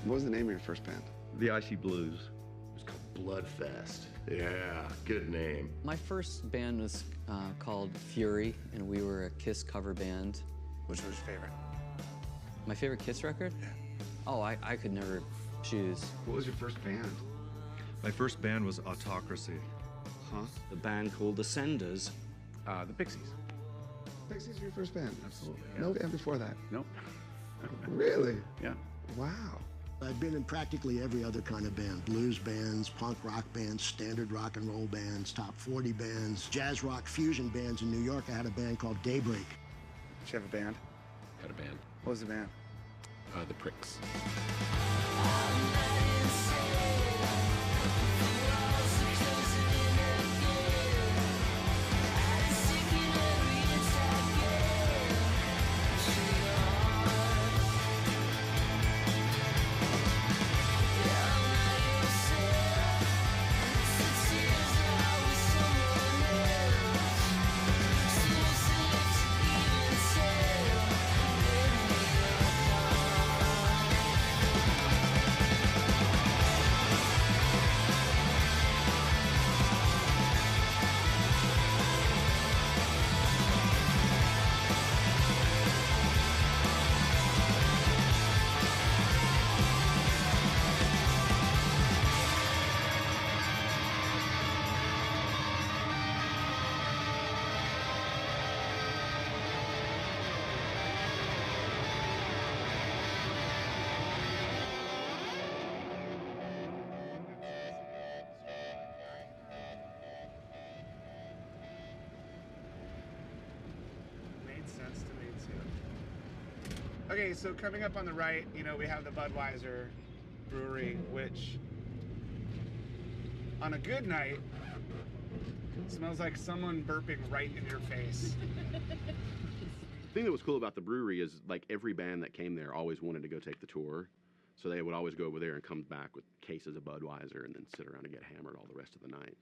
What was the name of your first band? The Icy Blues. It was called Bloodfest. Yeah, good name. My first band was called Fury, and we were a Kiss cover band. Which was your favorite? My favorite Kiss record? Yeah. Oh, I could never choose. What was your first band? My first band was Autocracy. Huh? The band called The Senders. The Pixies. Pixies were your first band? Absolutely. Yeah. No band before that? Nope. Really? Yeah. Wow. I've been in practically every other kind of band. Blues bands, punk rock bands, standard rock and roll bands, top 40 bands, jazz rock fusion bands. In New York, I had a band called Daybreak. Did you have a band? Had a band. What was the band? The Pricks. sense to me too. Okay, so coming up on the right, you know, we have the Budweiser Brewery, which on a good night smells like someone burping right in your face. The thing that was cool about the brewery is like every band that came there always wanted to go take the tour. So they would always go over there and come back with cases of Budweiser and then sit around and get hammered all the rest of the night.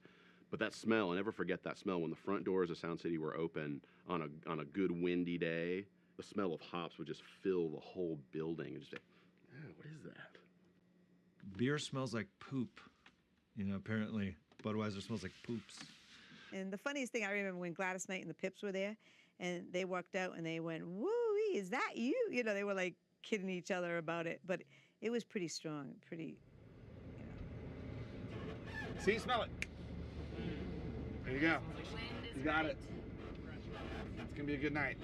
But that smell, I'll never forget that smell when the front doors of Sound City were open on a good windy day. The smell of hops would just fill the whole building. And just like, oh, what is that? Beer smells like poop. You know, apparently Budweiser smells like poops. And the funniest thing, I remember when Gladys Knight and the Pips were there, and they walked out and they went, "Woo, is that you?" You know, they were like kidding each other about it, but it was pretty strong, pretty, you know. See, smell it. There you go. You got it. It's gonna be a good night.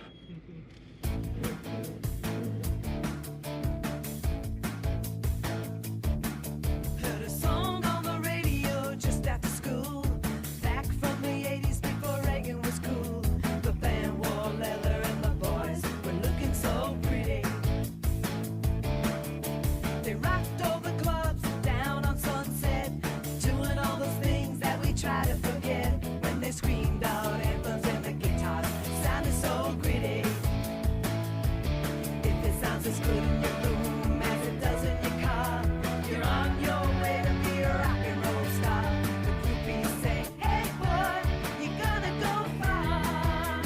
Heard a song on the radio just after school. Back from the 80s before Reagan was cool. The band wore leather and the boys were looking so pretty. They rocked all the clubs down on Sunset, doing all those things that we try to forget. When they screamed out anthems and the guitars sounded so gritty. If it sounds as good in your room as it does in your car, you're on your way to be a rock and roll star. The groupies say, "Hey boy, you're gonna go far."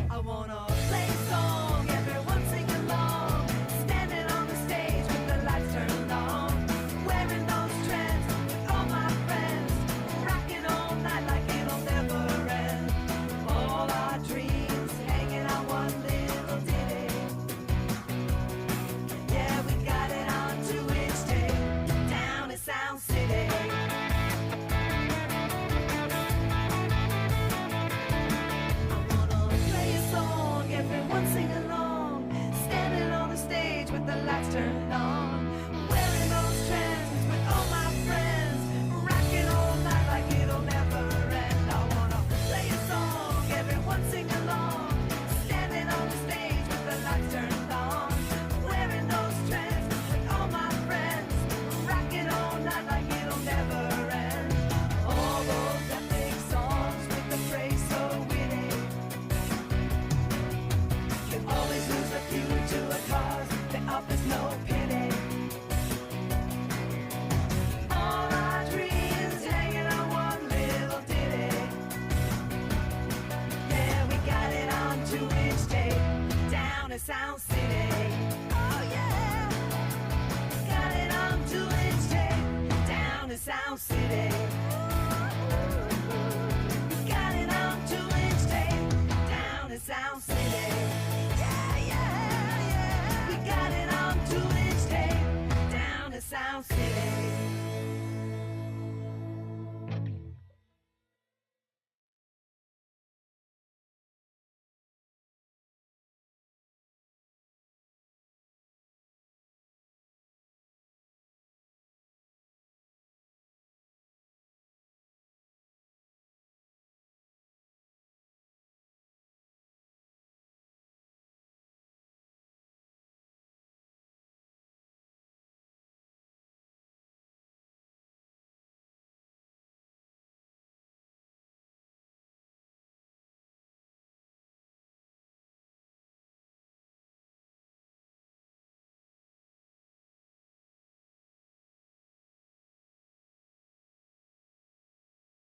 I wanna play a song, everyone sing along, standing on the stage with the lights turned on, wearing those trends with all my friends, rocking all night like it'll never end. All our dreams hanging on one little ditty. Yeah, we got it on 2-inch tape down in Sound City. I wanna play a song, everyone sing along, standing on the stage with the lights turned on, wearing those trends with all my friends, rocking all night like it'll never end. I wanna play a song, everyone sing along, standing on the stage with the lights turned on, wearing those trends with all my friends, rocking all night like it'll never end. All those epic songs with the phrase so witty. You always lose a few to a cause that offers no pity. All our dreams hanging on one little ditty. Yeah, we got it on 2-inch tape down in Sound City. Oh yeah, got it on 2-inch tape down in Sound City. Got it on 2-inch tape down in Sound City. Yeah, yeah, yeah. We got it on 2-inch tape down in Sound City.